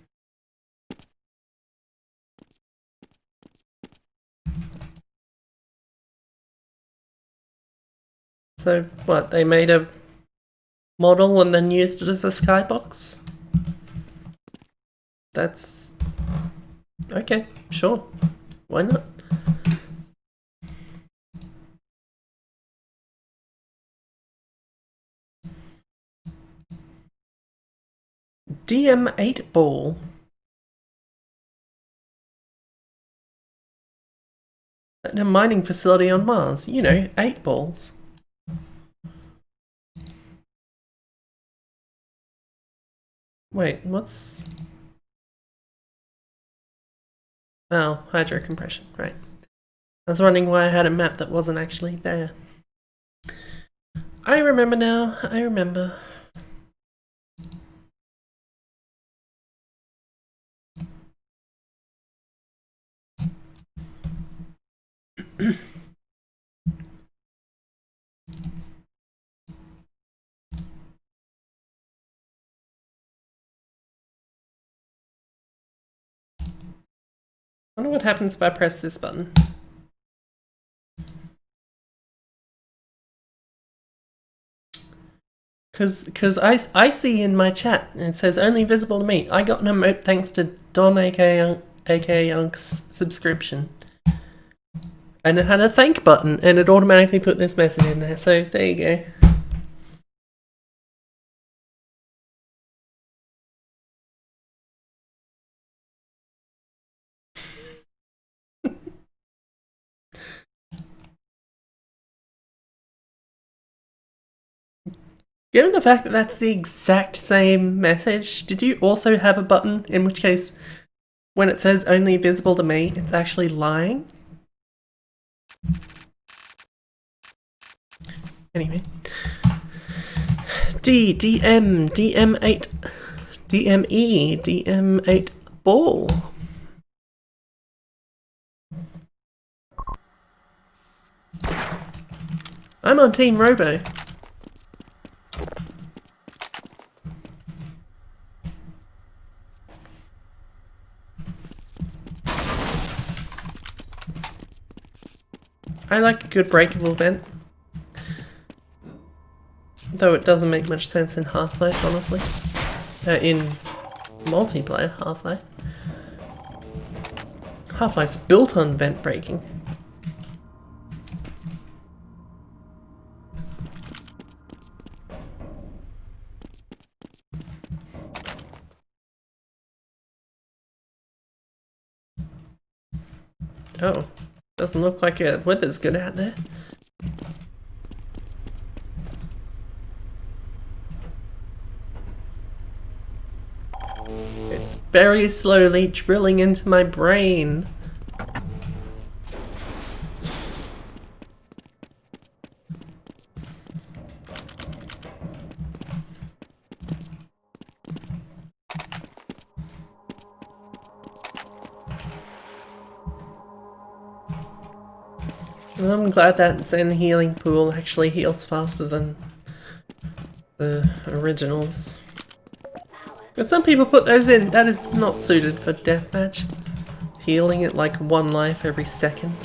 So, what, they made a model and then used it as a skybox? That's... okay, sure. Why not? DM8 ball. At a mining facility on Mars. You know, 8 balls. Wait, what's... oh, hydrocompression, right. I was wondering why I had a map that wasn't actually there. I remember now, I remember. I wonder what happens if I press this button. Because I see in my chat, and it says only visible to me. I got an emote thanks to Don aka Unk's subscription. And it had a thank button, and it automatically put this message in there, so there you go. Given the fact that that's the exact same message, did you also have a button, in which case, when it says only visible to me, it's actually lying? Anyway. DM, DM8, DME, DM8 ball. I'm on Team Robo. I like a good breakable vent. Though it doesn't make much sense in Half-Life, honestly. In multiplayer Half-Life. Half-Life's built on vent breaking. Oh, doesn't look like the weather's good out there. It's very slowly drilling into my brain. I'm glad that Zen healing pool actually heals faster than the originals. Because some people put those in, that is not suited for deathmatch. Healing at like 1 life every second.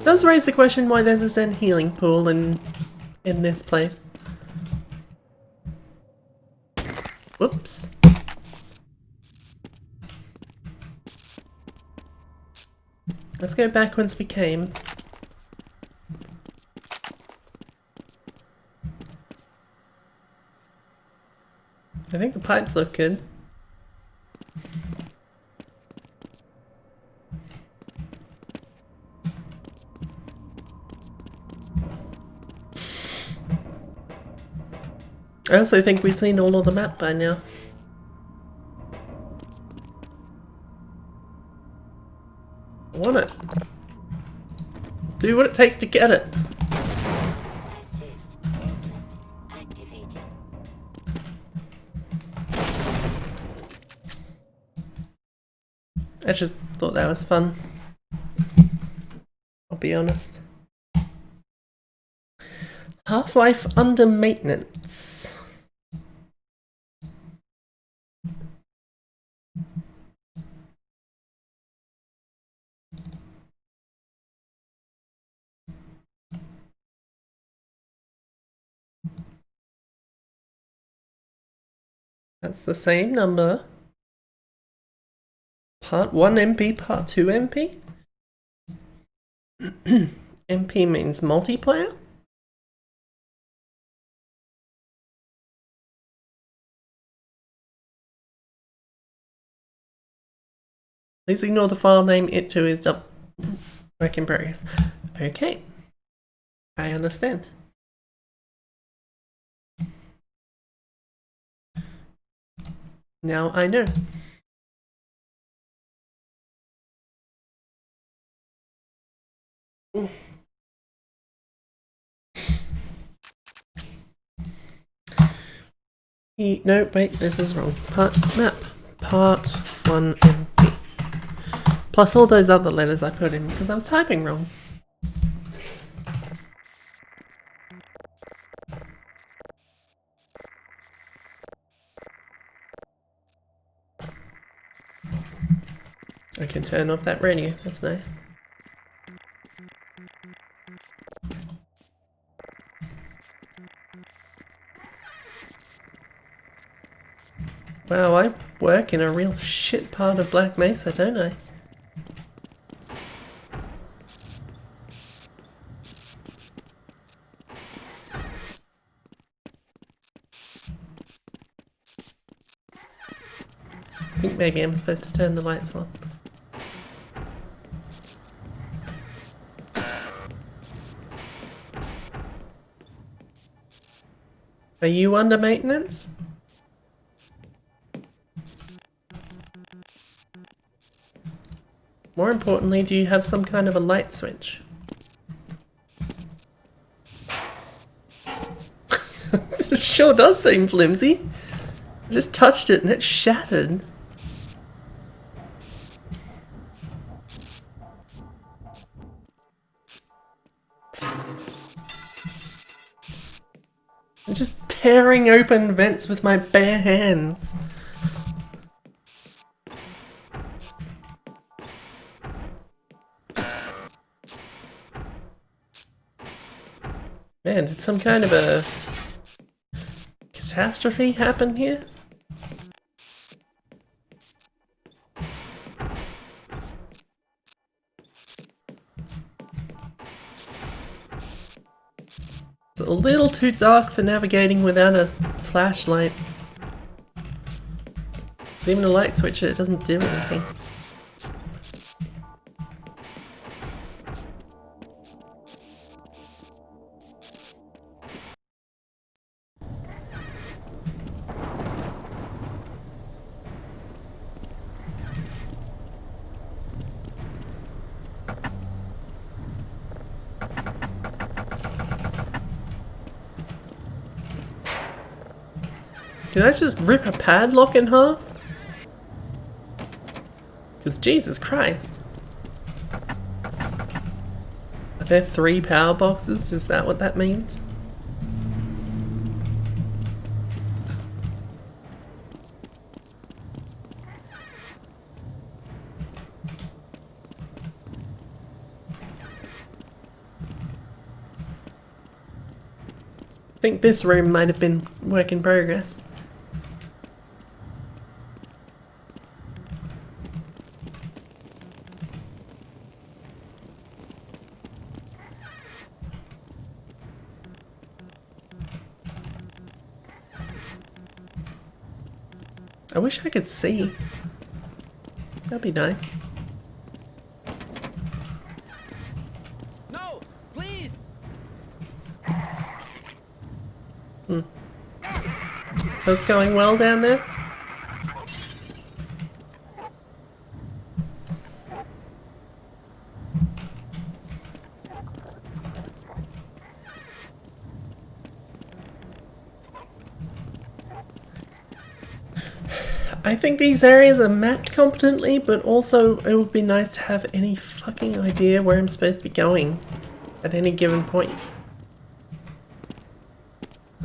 Does raise the question why there's a Zen healing pool in this place. Whoops. Let's go back whence we came. I think the pipes look good. I also think we've seen all of the map by now. I want it. Do what it takes to get it. I just thought that was fun. I'll be honest. Half-Life under maintenance. That's the same number. Part 1 MP, Part 2 MP? MP means multiplayer? Please ignore the file name, it too is work in progress. Okay. I understand. Now I know. No, wait, this is wrong. Map. Part 1 MP. Plus all those other letters I put in because I was typing wrong. I can turn off that radio, that's nice. Wow, I work in a real shit part of Black Mesa, don't I? I think maybe I'm supposed to turn the lights on. Are you under maintenance? More importantly, do you have some kind of a light switch? It sure does seem flimsy. I just touched it and it shattered. I'm just tearing open vents with my bare hands. Man, did some kind of a catastrophe happen here? It's a little too dark for navigating without a flashlight. There's even a light switch and it doesn't do anything. Did I just rip a padlock in half? Because Jesus Christ. Are there 3 power boxes? Is that what that means? I think this room might have been work in progress. I wish I could see. That'd be nice. No, please. So it's going well down there? I think these areas are mapped competently, but also it would be nice to have any fucking idea where I'm supposed to be going at any given point.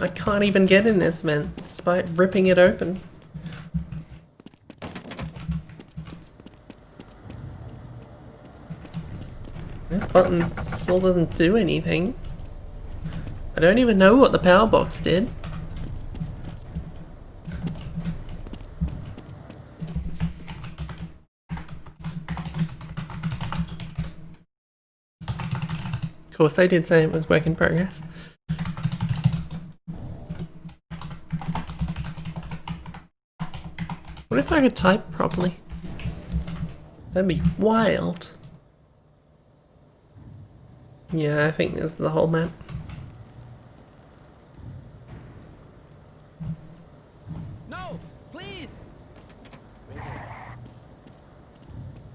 I can't even get in this, man, despite ripping it open. This button still doesn't do anything. I don't even know what the power box did. Of course, they did say it was work in progress. What if I could type properly? That'd be wild. Yeah, I think this is the whole map. No, please.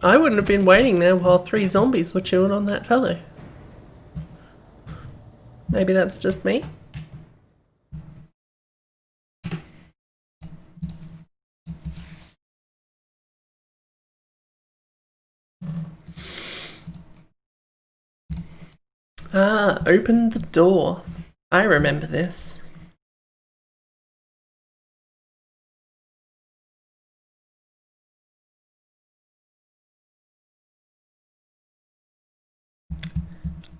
I wouldn't have been waiting there while 3 zombies were chewing on that fellow. Maybe that's just me. Ah, open the door. I remember this.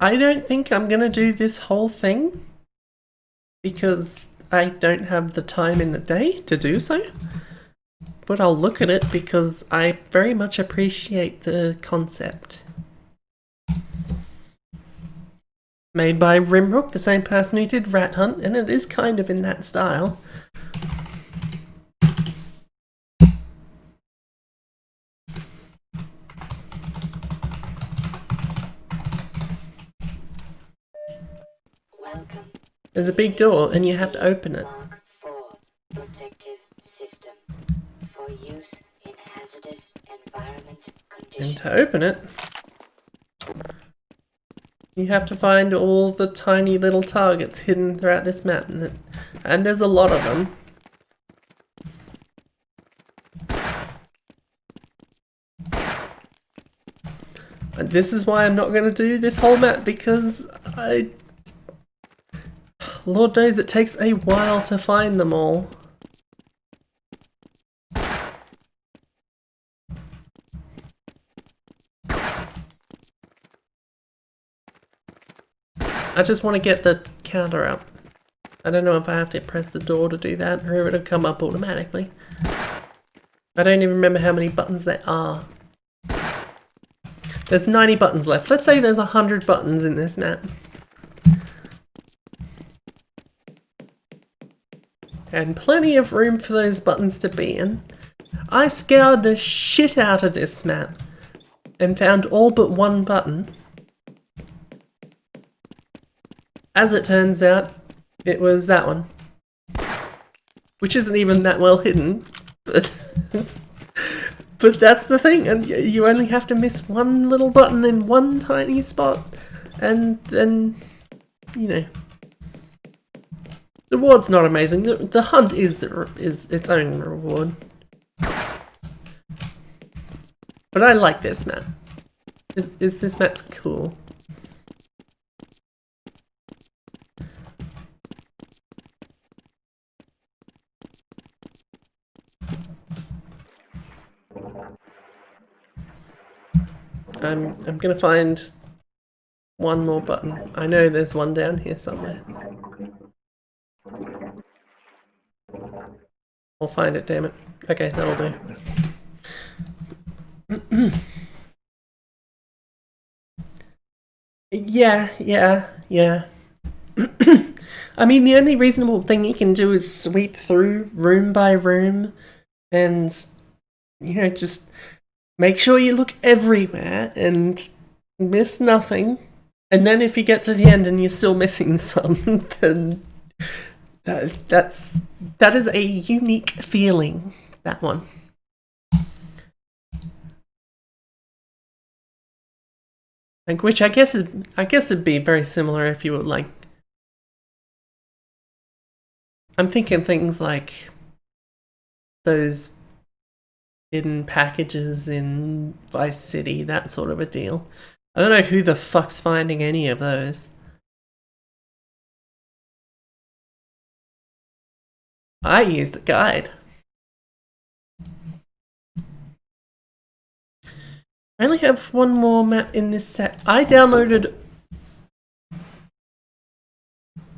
I don't think I'm gonna do this whole thing because I don't have the time in the day to do so. But I'll look at it because I very much appreciate the concept. Made by Rimrook, the same person who did Rat Hunt, and it is kind of in that style. Welcome. There's a big door and you have to open it. Mark 4 protective system for use in hazardous environment And conditions. to open it, you have to find all the tiny little targets hidden throughout this map. And there's a lot of them. And this is why I'm not going to do this whole map, because Lord knows it takes a while to find them all. I just want to get the counter up. I don't know if I have to press the door to do that or if it'll come up automatically. I don't even remember how many buttons there are. There's 90 buttons left. Let's say there's 100 buttons in this map. And plenty of room for those buttons to be in. I scoured the shit out of this map and found all but one button. As it turns out, it was that one. Which isn't even that well hidden, but but that's the thing, and you only have to miss one little button in one tiny spot, and then, you know. The reward's not amazing. The hunt is its own reward. But I like this map. This map's cool. I'm gonna find one more button. I know there's one down here somewhere. I'll find it, damn it. Okay, that'll do. Yeah. I mean, the only reasonable thing you can do is sweep through room by room and, you know, just make sure you look everywhere and miss nothing. And then if you get to the end and you're still missing some, then that is a unique feeling, that one. Like, which I guess it'd be very similar if you were like, I'm thinking things like those hidden packages in Vice City, that sort of a deal. I don't know who the fuck's finding any of those. I used a guide. I only have one more map in this set. I downloaded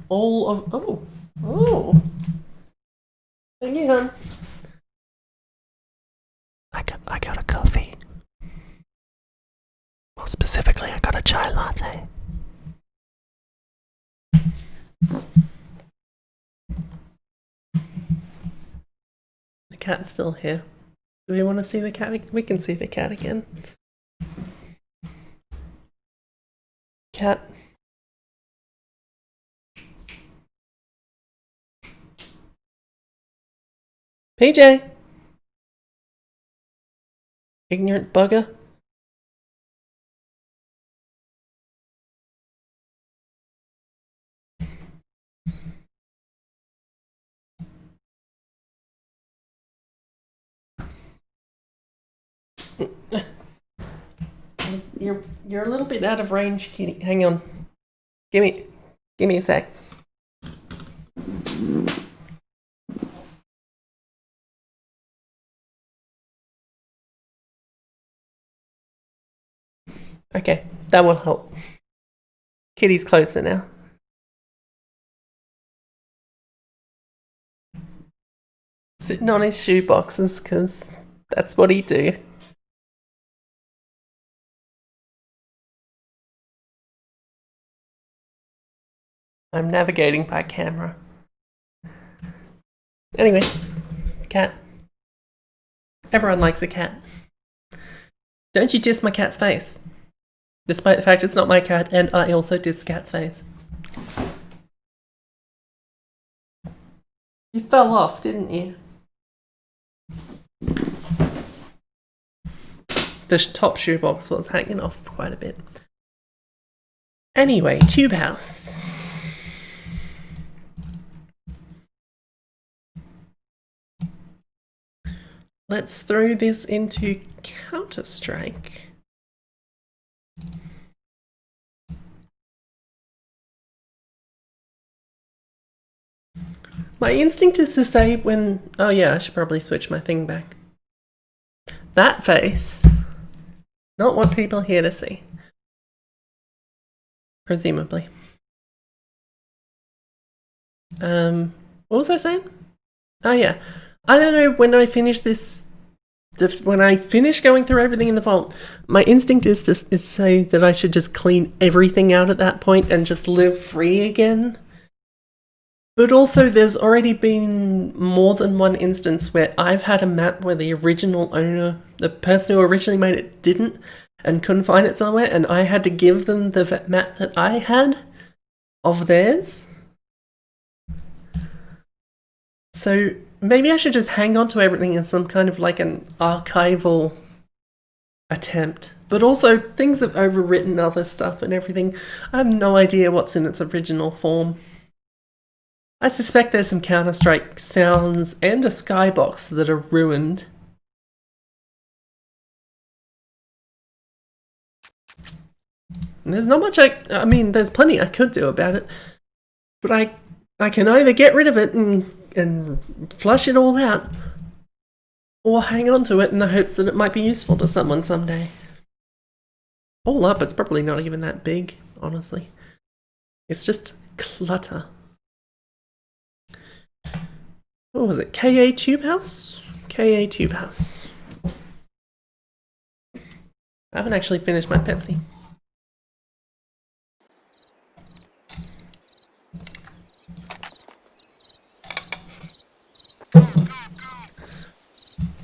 all of... Oh. Thank you, hon. I got a coffee. More specifically, I got a chai latte. The cat's still here. Do we want to see the cat? We can see the cat again. Cat. PJ! Ignorant bugger. You're a little bit out of range, kitty. Hang on. Give me a sec. Okay, that will help. Kitty's closer now. Sitting on his shoe boxes, because that's what he do. I'm navigating by camera. Anyway, cat. Everyone likes a cat. Don't you diss my cat's face. Despite the fact it's not my cat, and I also diss the cat's face. You fell off, didn't you? The top shoebox was hanging off quite a bit. Anyway, Tube House. Let's throw this into Counter-Strike. My instinct is to say when... Oh yeah, I should probably switch my thing back. That face. Not what people here to see. Presumably. What was I saying? Oh yeah. I don't know, when I finish this... When I finish going through everything in the vault, my instinct is to say that I should just clean everything out at that point and just live free again. But also, there's already been more than one instance where I've had a map where the original owner, the person who originally made it, didn't and couldn't find it somewhere, and I had to give them the map that I had of theirs. So maybe I should just hang on to everything as some kind of like an archival attempt. But also, things have overwritten other stuff and everything. I have no idea what's in its original form. I suspect there's some Counter-Strike sounds and a skybox that are ruined. And there's not much I mean, there's plenty I could do about it. But I can either get rid of it and flush it all out, or hang on to it in the hopes that it might be useful to someone someday. All up, it's probably not even that big, honestly. It's just clutter. What was it? KA Tube House? KA Tube House. I haven't actually finished my Pepsi.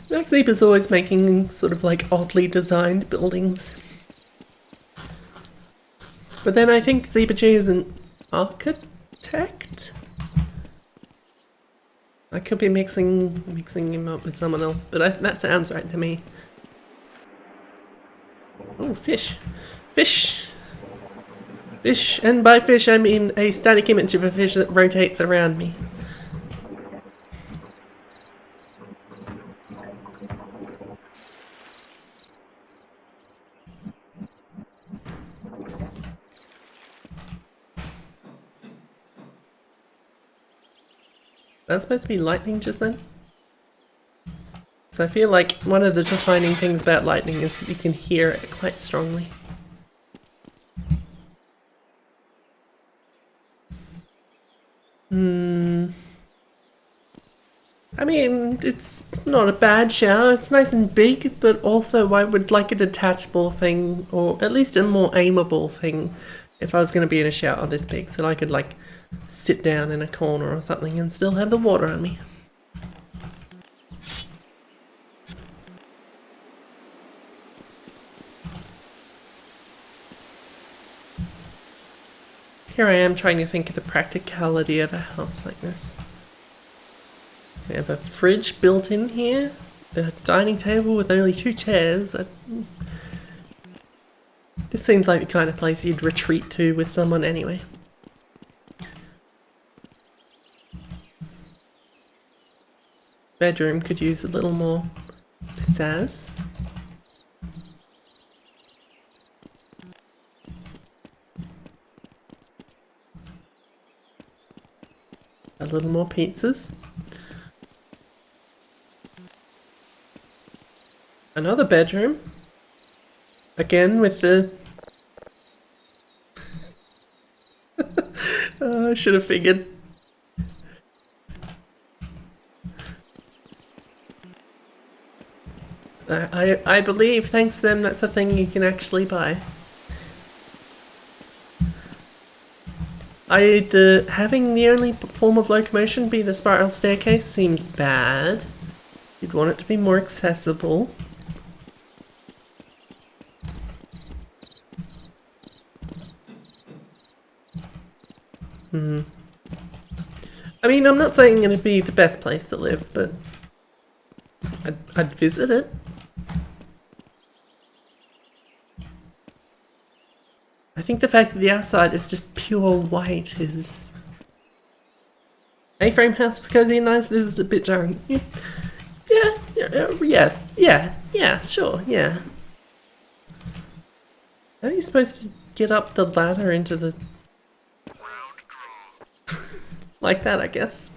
Max Zeepa's always making sort of like oddly designed buildings. But then I think Zeepa G is an architect? I could be mixing him up with someone else, but that sounds right to me. Oh, fish. Fish! Fish, and by fish I mean a static image of a fish that rotates around me. That's supposed to be lightning just then? So I feel like one of the defining things about lightning is that you can hear it quite strongly. I mean, it's not a bad shower. It's nice and big, but also I would like a detachable thing, or at least a more aimable thing, if I was going to be in a shower this big, so I could like sit down in a corner or something and still have the water on me. Here I am trying to think of the practicality of a house like this. We have a fridge built in here, a dining table with only 2 chairs. This seems like the kind of place you'd retreat to with someone anyway. Bedroom could use a little more pizzazz. A little more pizzas. Another bedroom. Again with the... I should have figured. I believe, thanks to them, that's a thing you can actually buy. Having the only form of locomotion be the spiral staircase seems bad. You'd want it to be more accessible. I mean, I'm not saying it'd be the best place to live, but I'd visit it. I think the fact that the outside is just pure white is... A-frame house was cozy and nice. This is a bit jarring. Yeah, sure, yeah. How are you supposed to get up the ladder into the... like that, I guess.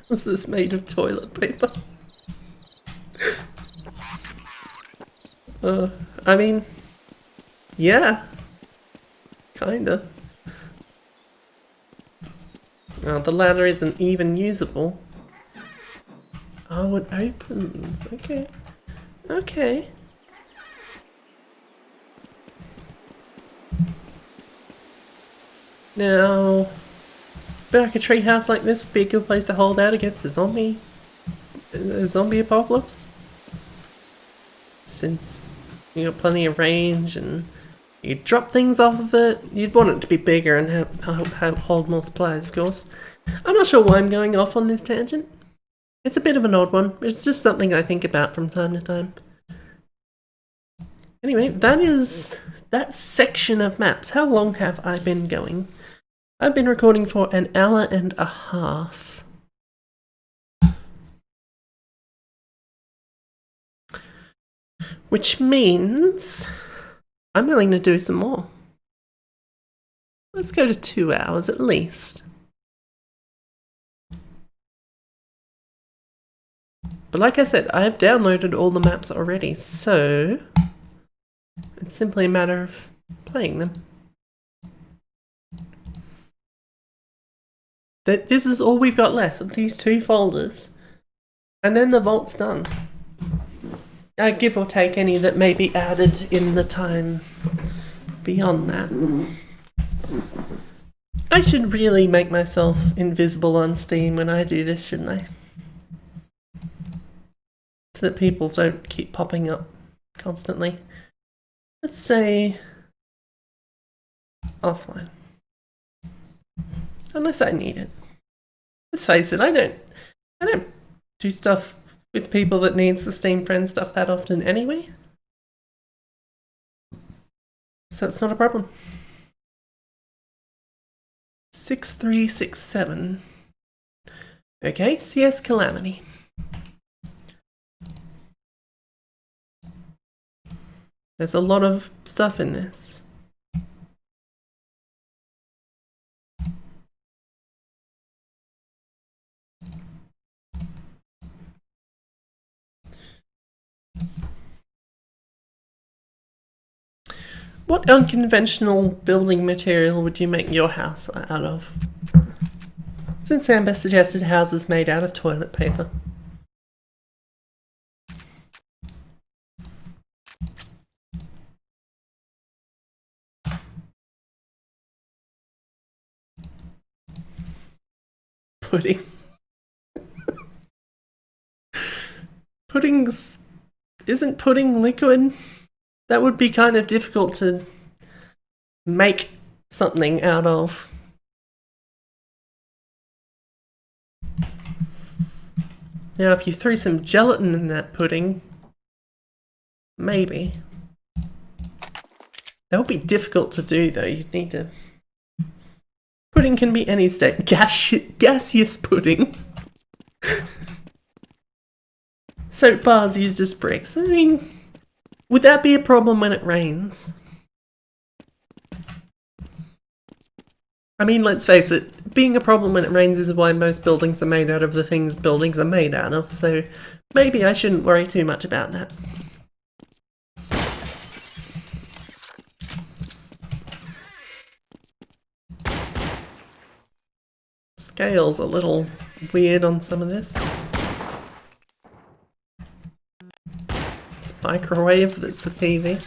Was this made of toilet paper? I mean, yeah, kinda. Oh, the ladder isn't even usable. Oh, it opens. Okay. Okay. Now, I feel like a treehouse like this would be a good place to hold out against a zombie apocalypse. Since you got plenty of range and you drop things off of it, you'd want it to be bigger and hold more supplies, of course. I'm not sure why I'm going off on this tangent. It's a bit of an odd one. It's just something I think about from time to time. Anyway, that is that section of maps. How long have I been going? I've been recording for 1 hour and a half. Which means I'm willing to do some more. Let's go to 2 hours at least. But like I said, I've downloaded all the maps already, so it's simply a matter of playing them. This is all we've got left, these 2 folders. And then the vault's done. Give or take any that may be added in the time beyond that. I should really make myself invisible on Steam when I do this, shouldn't I? So that people don't keep popping up constantly. Let's say offline. Unless I need it. Let's face it, I don't do stuff with people that needs the Steam friend stuff that often anyway. So it's not a problem. 6367. Okay, CS Calamity. There's a lot of stuff in this. What unconventional building material would you make your house out of? Since Amber suggested houses made out of toilet paper. Pudding. Isn't pudding liquid? That would be kind of difficult to make something out of. Now, if you threw some gelatin in that pudding, maybe. That would be difficult to do, though. You'd need to... Pudding can be any state. Gaseous pudding. Soap bars used as bricks. I mean, would that be a problem when it rains? I mean, let's face it, being a problem when it rains is why most buildings are made out of the things buildings are made out of, so maybe I shouldn't worry too much about that. Scale's a little weird on some of this. It's a microwave that's a TV.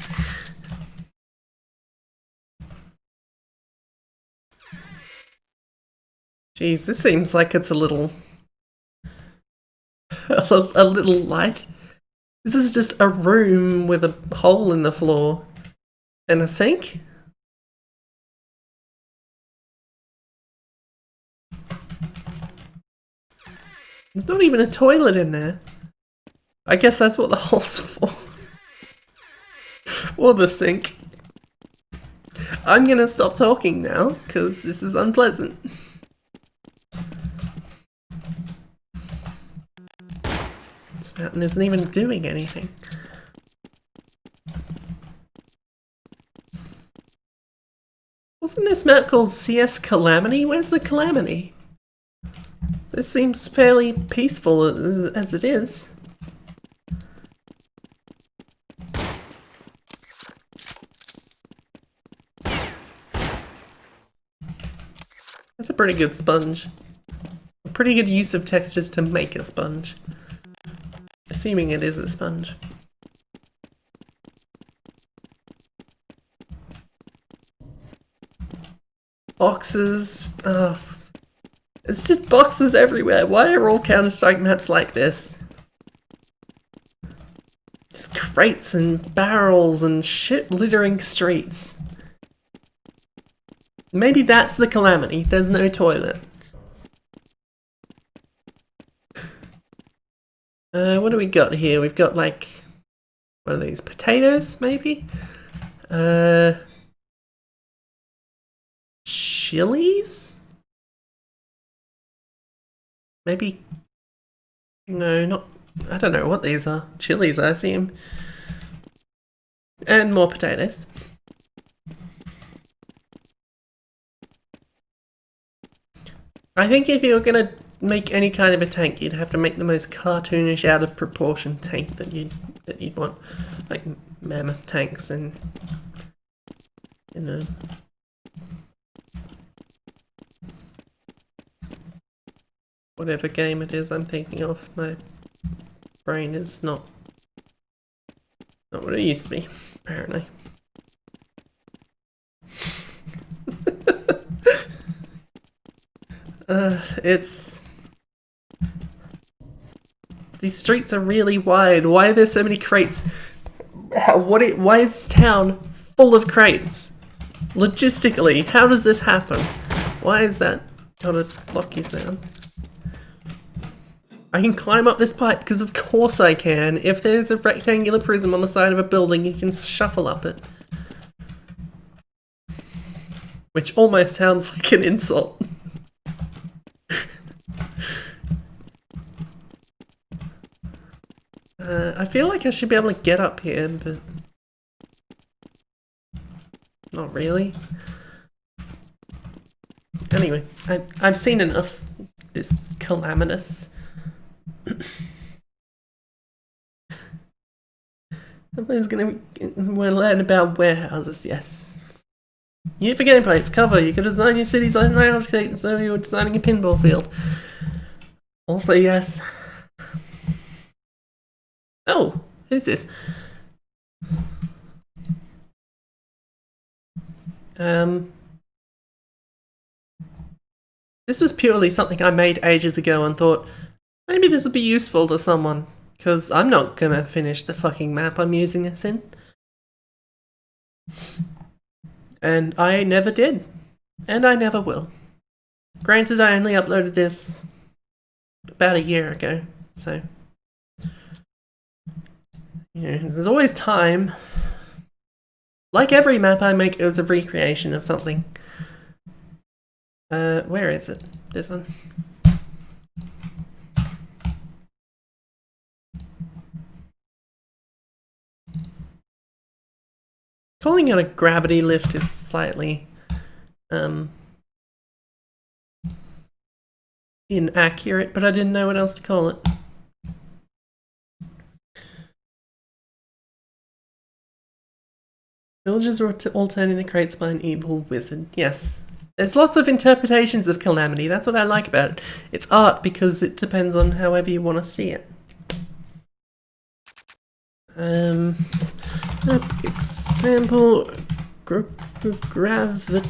Geez, this seems like it's a little light. This is just a room with a hole in the floor and a sink. There's not even a toilet in there. I guess that's what the hole's for. Or the sink. I'm gonna stop talking now, because this is unpleasant. This mountain isn't even doing anything. Wasn't this map called CS Calamity? Where's the Calamity? This seems fairly peaceful as it is. That's a pretty good sponge. A pretty good use of textures to make a sponge. Assuming it is a sponge. Boxes. It's just boxes everywhere. Why are all Counter-Strike maps like this? Just crates and barrels and shit littering streets. Maybe that's the Calamity. There's no toilet. What do we got here? We've got like... what are these? Potatoes, maybe? Chilies? Maybe... no, not... I don't know what these are. Chilies, I assume. And more potatoes. I think if you're gonna make any kind of a tank, you'd have to make the most cartoonish, out of proportion tank that you'd want, like mammoth tanks and whatever game it is I'm thinking of. My brain is not what it used to be, apparently. These streets are really wide. Why are there so many crates? Why is this town full of crates? Logistically, how does this happen? Why is that got a blocky sound? I can climb up this pipe, because of course I can. If there's a rectangular prism on the side of a building, you can shuffle up it. Which almost sounds like an insult. I feel like I should be able to get up here, but not really. Anyway, I've seen enough. This calamitous. Everyone's gonna learn about warehouses, yes. You for gameplay, it's cover. You can design your cities like an architect, so you're designing a pinball field. Also, yes. Oh, who's this? This was purely something I made ages ago and thought, maybe this would be useful to someone, because I'm not gonna finish the fucking map I'm using this in. And I never did. And I never will. Granted, I only uploaded this about a year ago, so... there's always time. Like every map I make, it was a recreation of something. Where is it? This one. Calling it a gravity lift is slightly inaccurate, but I didn't know what else to call it. Villagers were all turned into crates by an evil wizard. Yes. There's lots of interpretations of calamity. That's what I like about it. It's art because it depends on however you want to see it. Example, gravity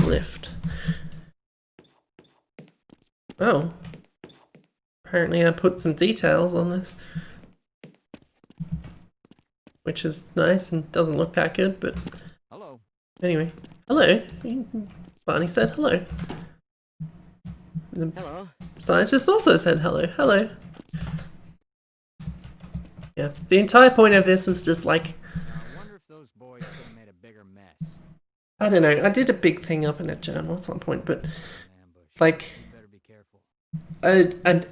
lift. Oh. Apparently I put some details on this. Which is nice and doesn't look that good, but... Hello. Anyway. Hello. Barney said hello. The Hello. scientist also said hello. Hello. Yeah. The entire point of this was just like... I wonder if those boys could have made a bigger mess. I don't know. I did a big thing up in a journal at some point, but... like... You better be careful.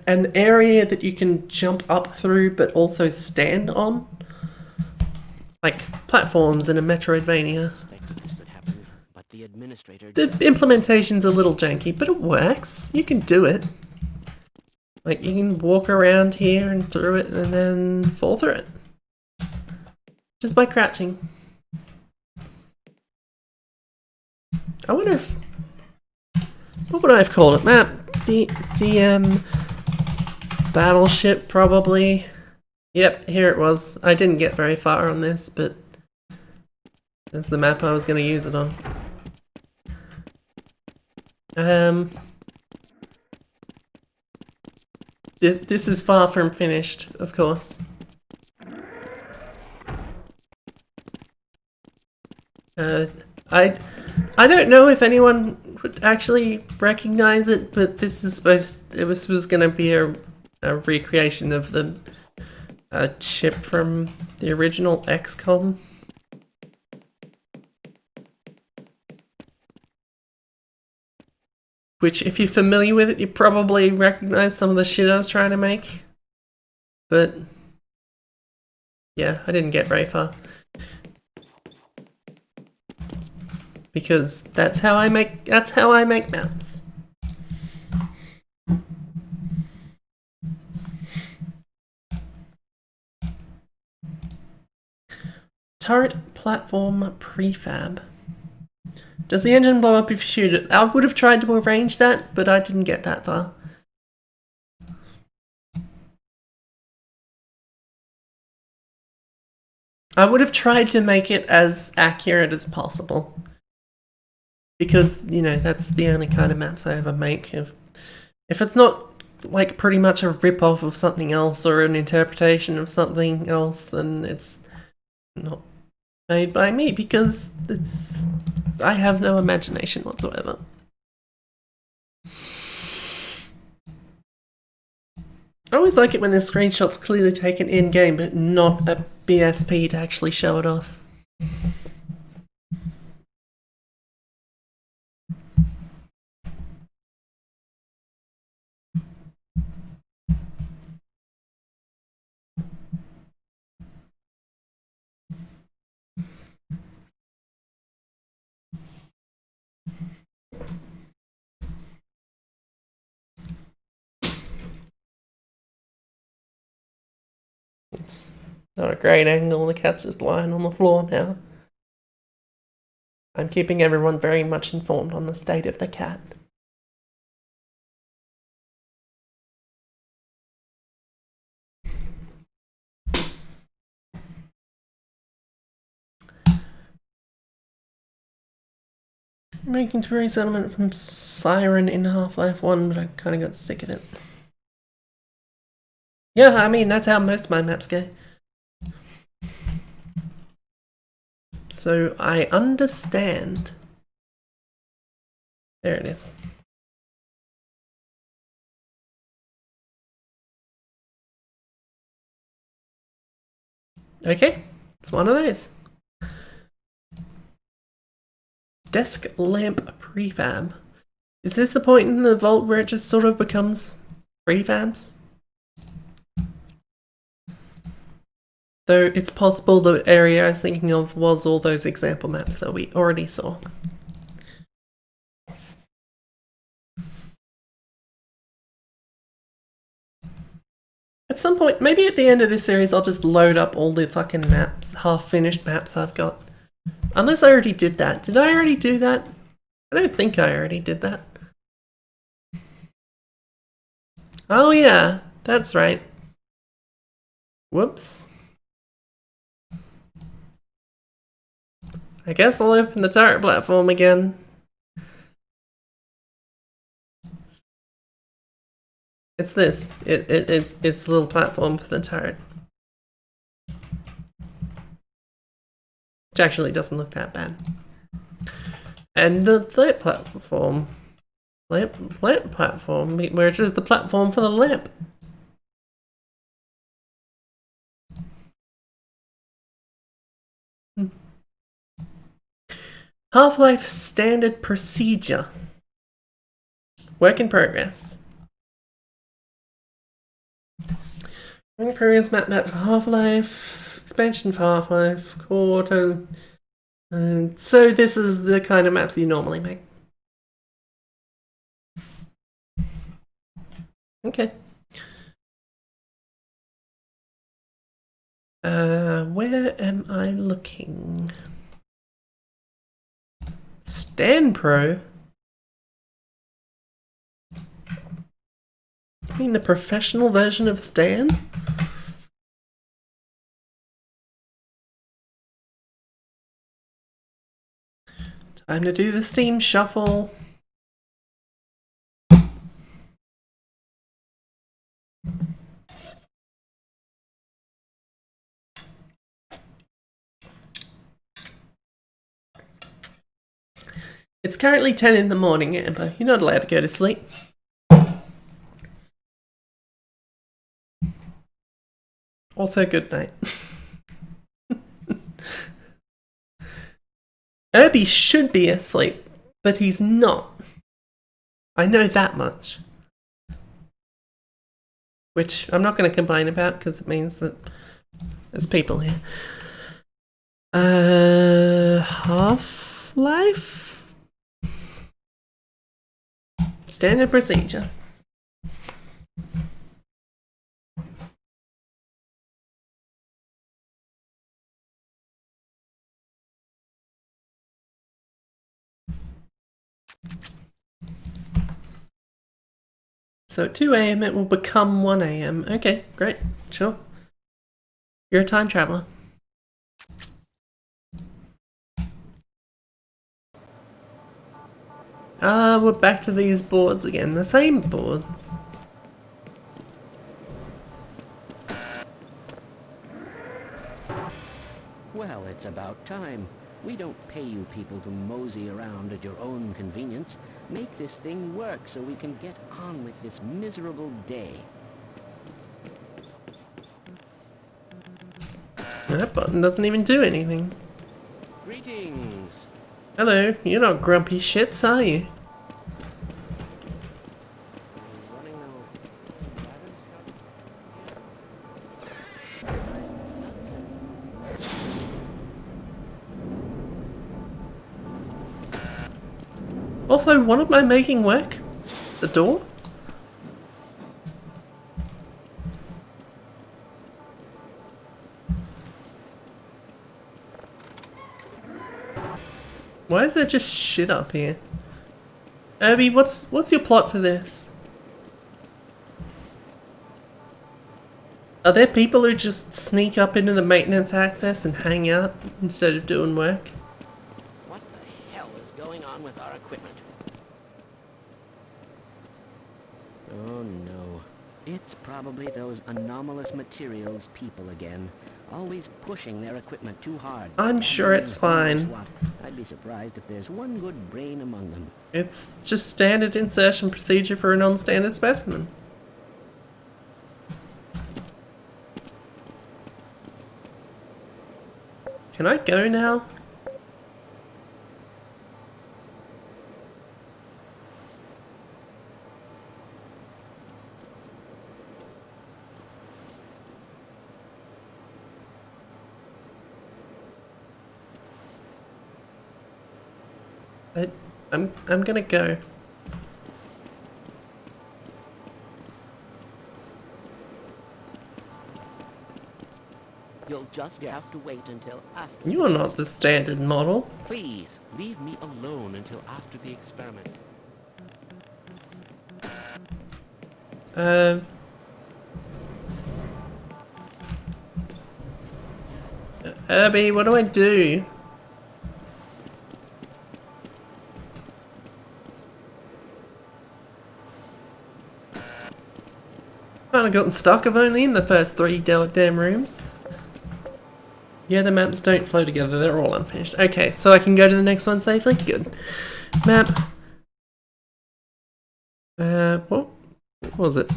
An area that you can jump up through but also stand on. Like platforms in a Metroidvania. The implementation's a little janky, but it works. You can do it. Like, you can walk around here and through it and then fall through it. Just by crouching. I wonder if... what would I have called it? Map? DM... Battleship, probably. Yep, here it was. I didn't get very far on this, but... that's the map I was going to use it on. This is far from finished, of course. I don't know if anyone would actually recognize it, but this is was going to be a recreation of the chip from the original XCOM. Which, if you're familiar with it, you probably recognize some of the shit I was trying to make. But yeah, I didn't get very far. Because that's how I make maps. Turret platform prefab. Does the engine blow up if you shoot it? I would have tried to arrange that, but I didn't get that far. I would have tried to make it as accurate as possible. Because, you know, that's the only kind of maps I ever make. If it's not like pretty much a rip-off of something else or an interpretation of something else, then it's not made by me, because I have no imagination whatsoever. I always like it when the screenshot's clearly taken in-game, but not a BSP to actually show it off. It's not a great angle, the cat's just lying on the floor now. I'm keeping everyone very much informed on the state of the cat. Making to resettlement from Siren in Half-Life 1, but I kind of got sick of it. Yeah, I mean, that's how most of my maps go. So I understand. There it is. Okay, it's one of those. Desk lamp prefab. Is this the point in the vault where it just sort of becomes prefabs? Though it's possible the area I was thinking of was all those example maps that we already saw. At some point, maybe at the end of this series, I'll just load up all the fucking maps, half-finished maps I've got. Unless I already did that. Did I already do that? I don't think I already did that. Oh yeah, that's right. Whoops. I guess I'll open the turret platform again. It's this. It's a little platform for the turret. Which actually doesn't look that bad. And the lamp platform. Lamp platform, which is the platform for the lamp. Half-Life standard procedure. Work in progress. Work in progress map for Half-Life. Expansion for Half-Life. Core. And so this is the kind of maps you normally make. Okay. Where am I looking? Stan Pro? You mean the professional version of Stan? Time to do the Steam Shuffle. It's currently 10 in the morning, Amber. You're not allowed to go to sleep. Also, good night. Herbie should be asleep, but he's not. I know that much. Which I'm not going to complain about because it means that there's people here. Half-Life? Standard procedure. So at 2 a.m. it will become 1 a.m. Okay, great. Sure. You're a time traveler. We're back to these boards again. The same boards. Well, it's about time. We don't pay you people to mosey around at your own convenience. Make this thing work so we can get on with this miserable day. That button doesn't even do anything. Greetings. Hello, you're not grumpy shits, are you? Running Also, what am I making work? The door? Why is there just shit up here? Herbie, what's your plot for this? Are there people who just sneak up into the maintenance access and hang out instead of doing work? What the hell is going on with our equipment? Oh no. It's probably those anomalous materials people again. Always pushing their equipment too hard. I'm sure it's fine. I'd be surprised if there's one good brain among them. It's just standard insertion procedure for a non-standard specimen. Can I go now? I'm gonna go. You'll just have to wait until after. You are not the standard model. Please, leave me alone until after the experiment. Herbie, what do I do? Kinda gotten stuck. I've only in the first 3 damn rooms. Yeah, the maps don't flow together. They're all unfinished. Okay, so I can go to the next one safely? Good. Map. What was it?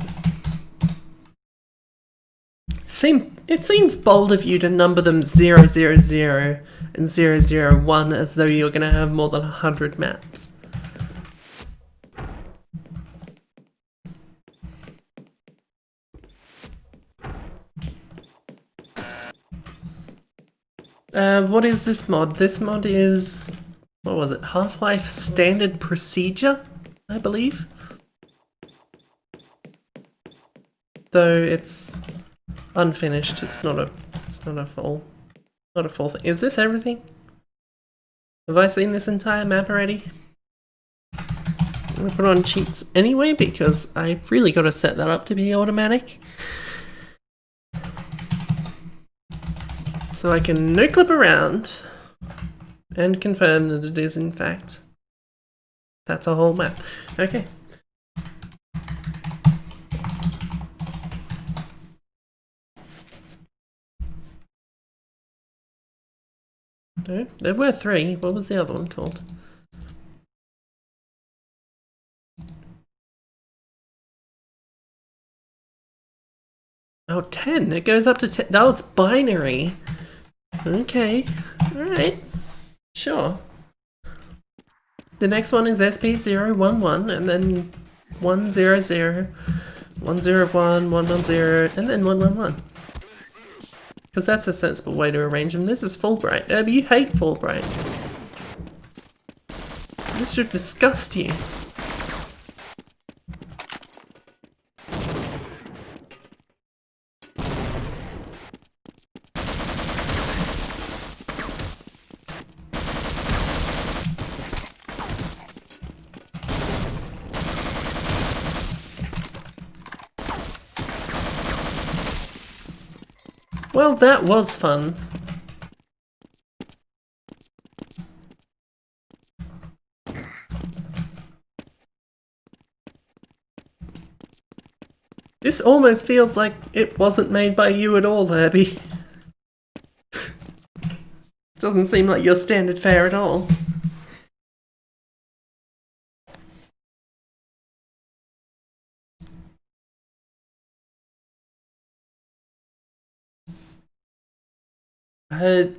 It seems bold of you to number them 000 and 001 as though you're gonna have more than 100 maps. What is this mod? This mod is, what was it? Half-Life Standard Procedure, I believe. Though it's unfinished. It's not a full thing. Is this everything? Have I seen this entire map already? I'm gonna put on cheats anyway because I've really got to set that up to be automatic. So I can no-clip around and confirm that it is in fact. That's a whole map. Okay. No, there were 3. What was the other one called? Oh, 10. It goes up to 10. Oh, it's binary. Okay. Alright. Sure. The next one is SP011 and then 100, 101, 110, and then 111. Because that's a sensible way to arrange them. This is Fulbright. You hate Fulbright. This should disgust you. Well, that was fun. This almost feels like it wasn't made by you at all, Herbie. Doesn't seem like your standard fare at all.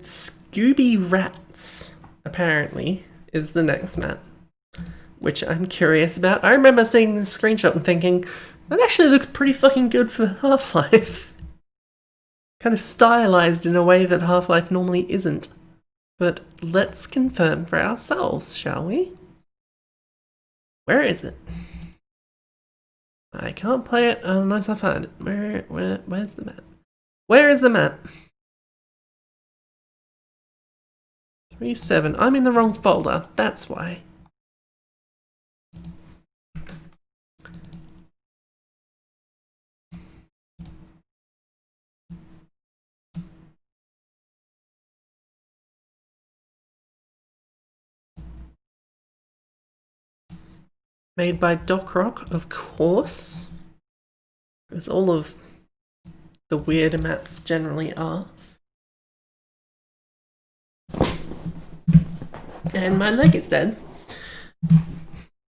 Scooby Rats, apparently, is the next map, which I'm curious about. I remember seeing this screenshot and thinking, that actually looks pretty fucking good for Half-Life. Kind of stylized in a way that Half-Life normally isn't. But let's confirm for ourselves, shall we? Where is it? I can't play it unless I find it. Where's the map? Where is the map? 3-7. I'm in the wrong folder. That's why. Made by Doc Rock, of course. Because all of the weirder maps generally are. And my leg is dead.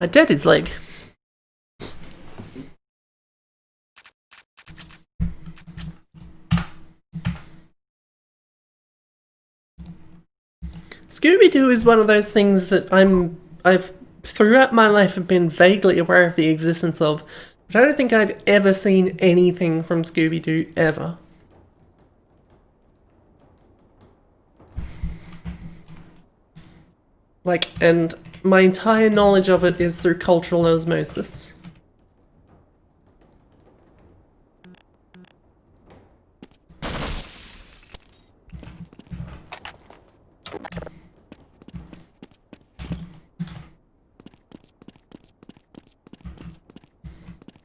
I dead his leg. Scooby-Doo is one of those things that I've throughout my life have been vaguely aware of the existence of, but I don't think I've ever seen anything from Scooby-Doo ever. Like, and my entire knowledge of it is through cultural osmosis.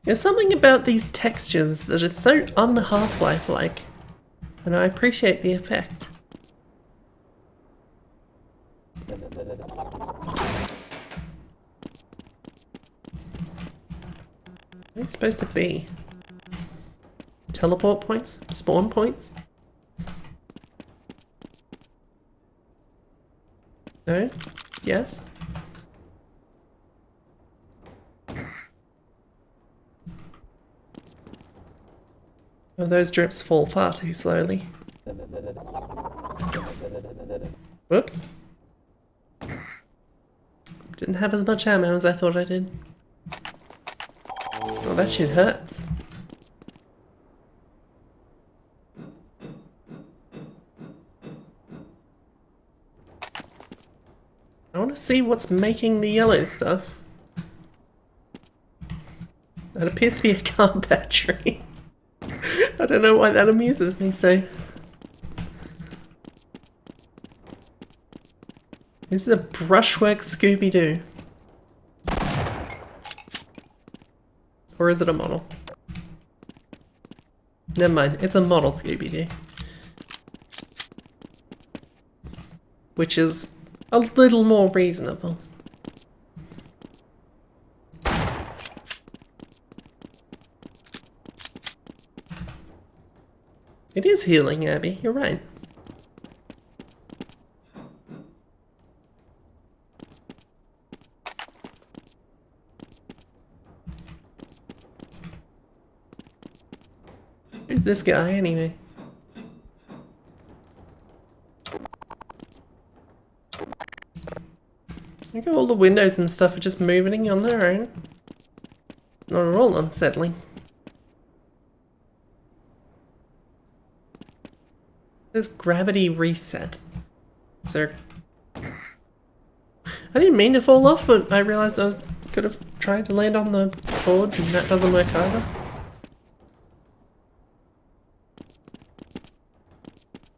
There's something about these textures that is so un-Half-Life-like, and I appreciate the effect. What are they supposed to be? Teleport points? Spawn points? No? Yes? Oh, those drips fall far too slowly. Whoops. Didn't have as much ammo as I thought I did. Oh, that shit hurts. I want to see what's making the yellow stuff. That appears to be a car battery. I don't know why that amuses me so. This is a brushwork Scooby-Doo. Or is it a model? Never mind, it's a model Scooby-Doo. Which is a little more reasonable. It is healing, Abby, you're right. Who's this guy, anyway? Look at all the windows and stuff are just moving on their own. Not at all unsettling. There's gravity reset. So I didn't mean to fall off, but I realized I could have tried to land on the board and that doesn't work either.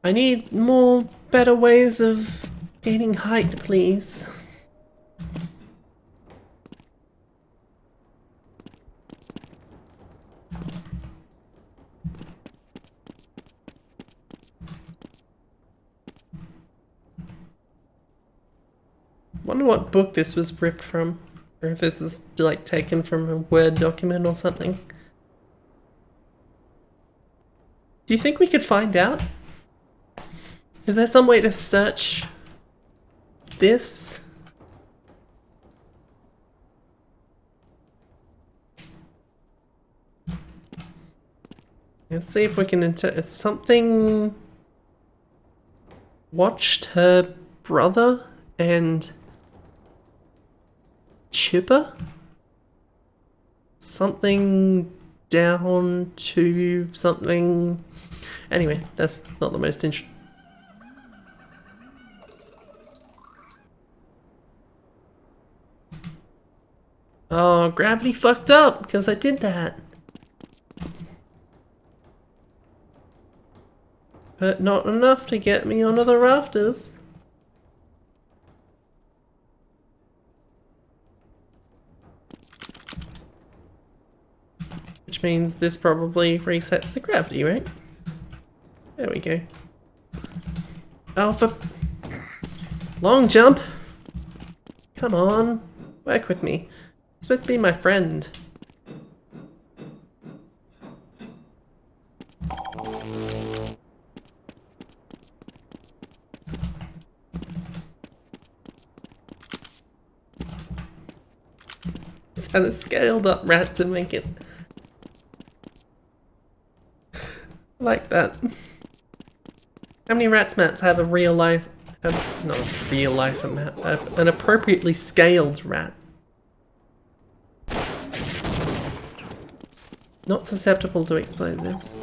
I need more better ways of gaining height, please. wonder what book this was ripped from. Or if this is like taken from a Word document or something. Do you think we could find out? Is there some way to search this? Let's see if we can something watched her brother and Chipper? Something down to something. Anyway, that's not the most interesting. Oh, gravity fucked up because I did that. But not enough to get me onto the rafters. Which means this probably resets the gravity, right? There we go. Oh, for long jump. Come on, work with me. It's supposed to be my friend. And a scaled up rat to make it like that. How many rats maps have a real life, not a real life map, an appropriately scaled rat? Not susceptible to explosives.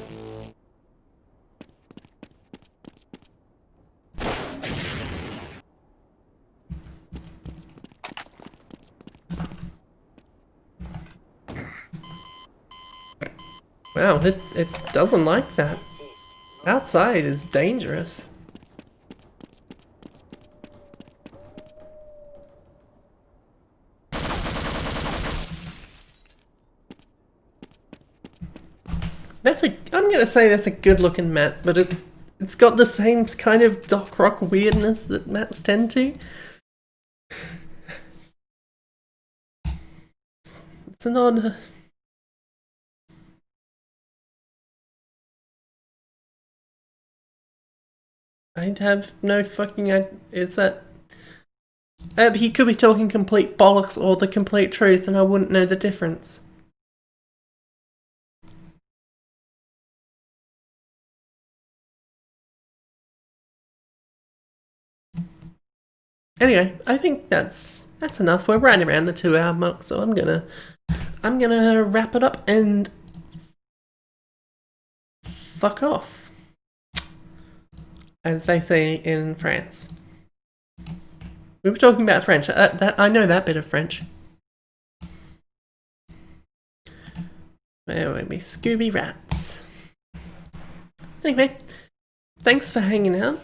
Wow, it doesn't like that. Outside is dangerous. I'm gonna say that's a good looking map, but it's got the same kind of Doc Rock weirdness that maps tend to. It's an odd. I have no fucking idea. Is that... he could be talking complete bollocks or the complete truth and I wouldn't know the difference. Anyway, I think that's enough. We're right around the 2-hour mark, so I'm gonna wrap it up and fuck off, as they say in France. We were talking about French. I know that bit of French. There will be Scooby rats. Anyway, thanks for hanging out.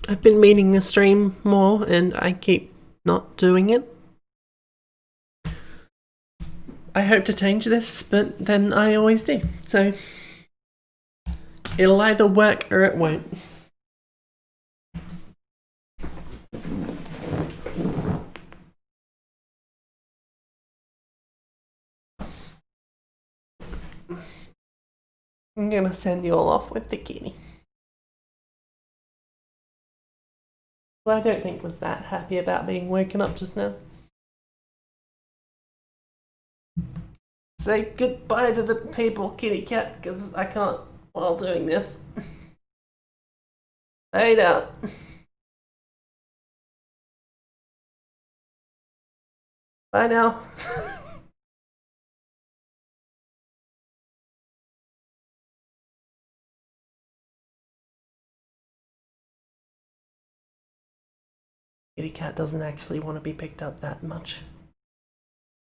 I've been meaning to stream more and I keep not doing it. I hope to change this, but then I always do. So it'll either work or it won't. I'm gonna send you all off with the kitty. Well, I don't think was that happy about being woken up just now. Say goodbye to the people, kitty cat, because I can't while doing this. Fade out. Bye now. Kitty cat doesn't actually want to be picked up that much.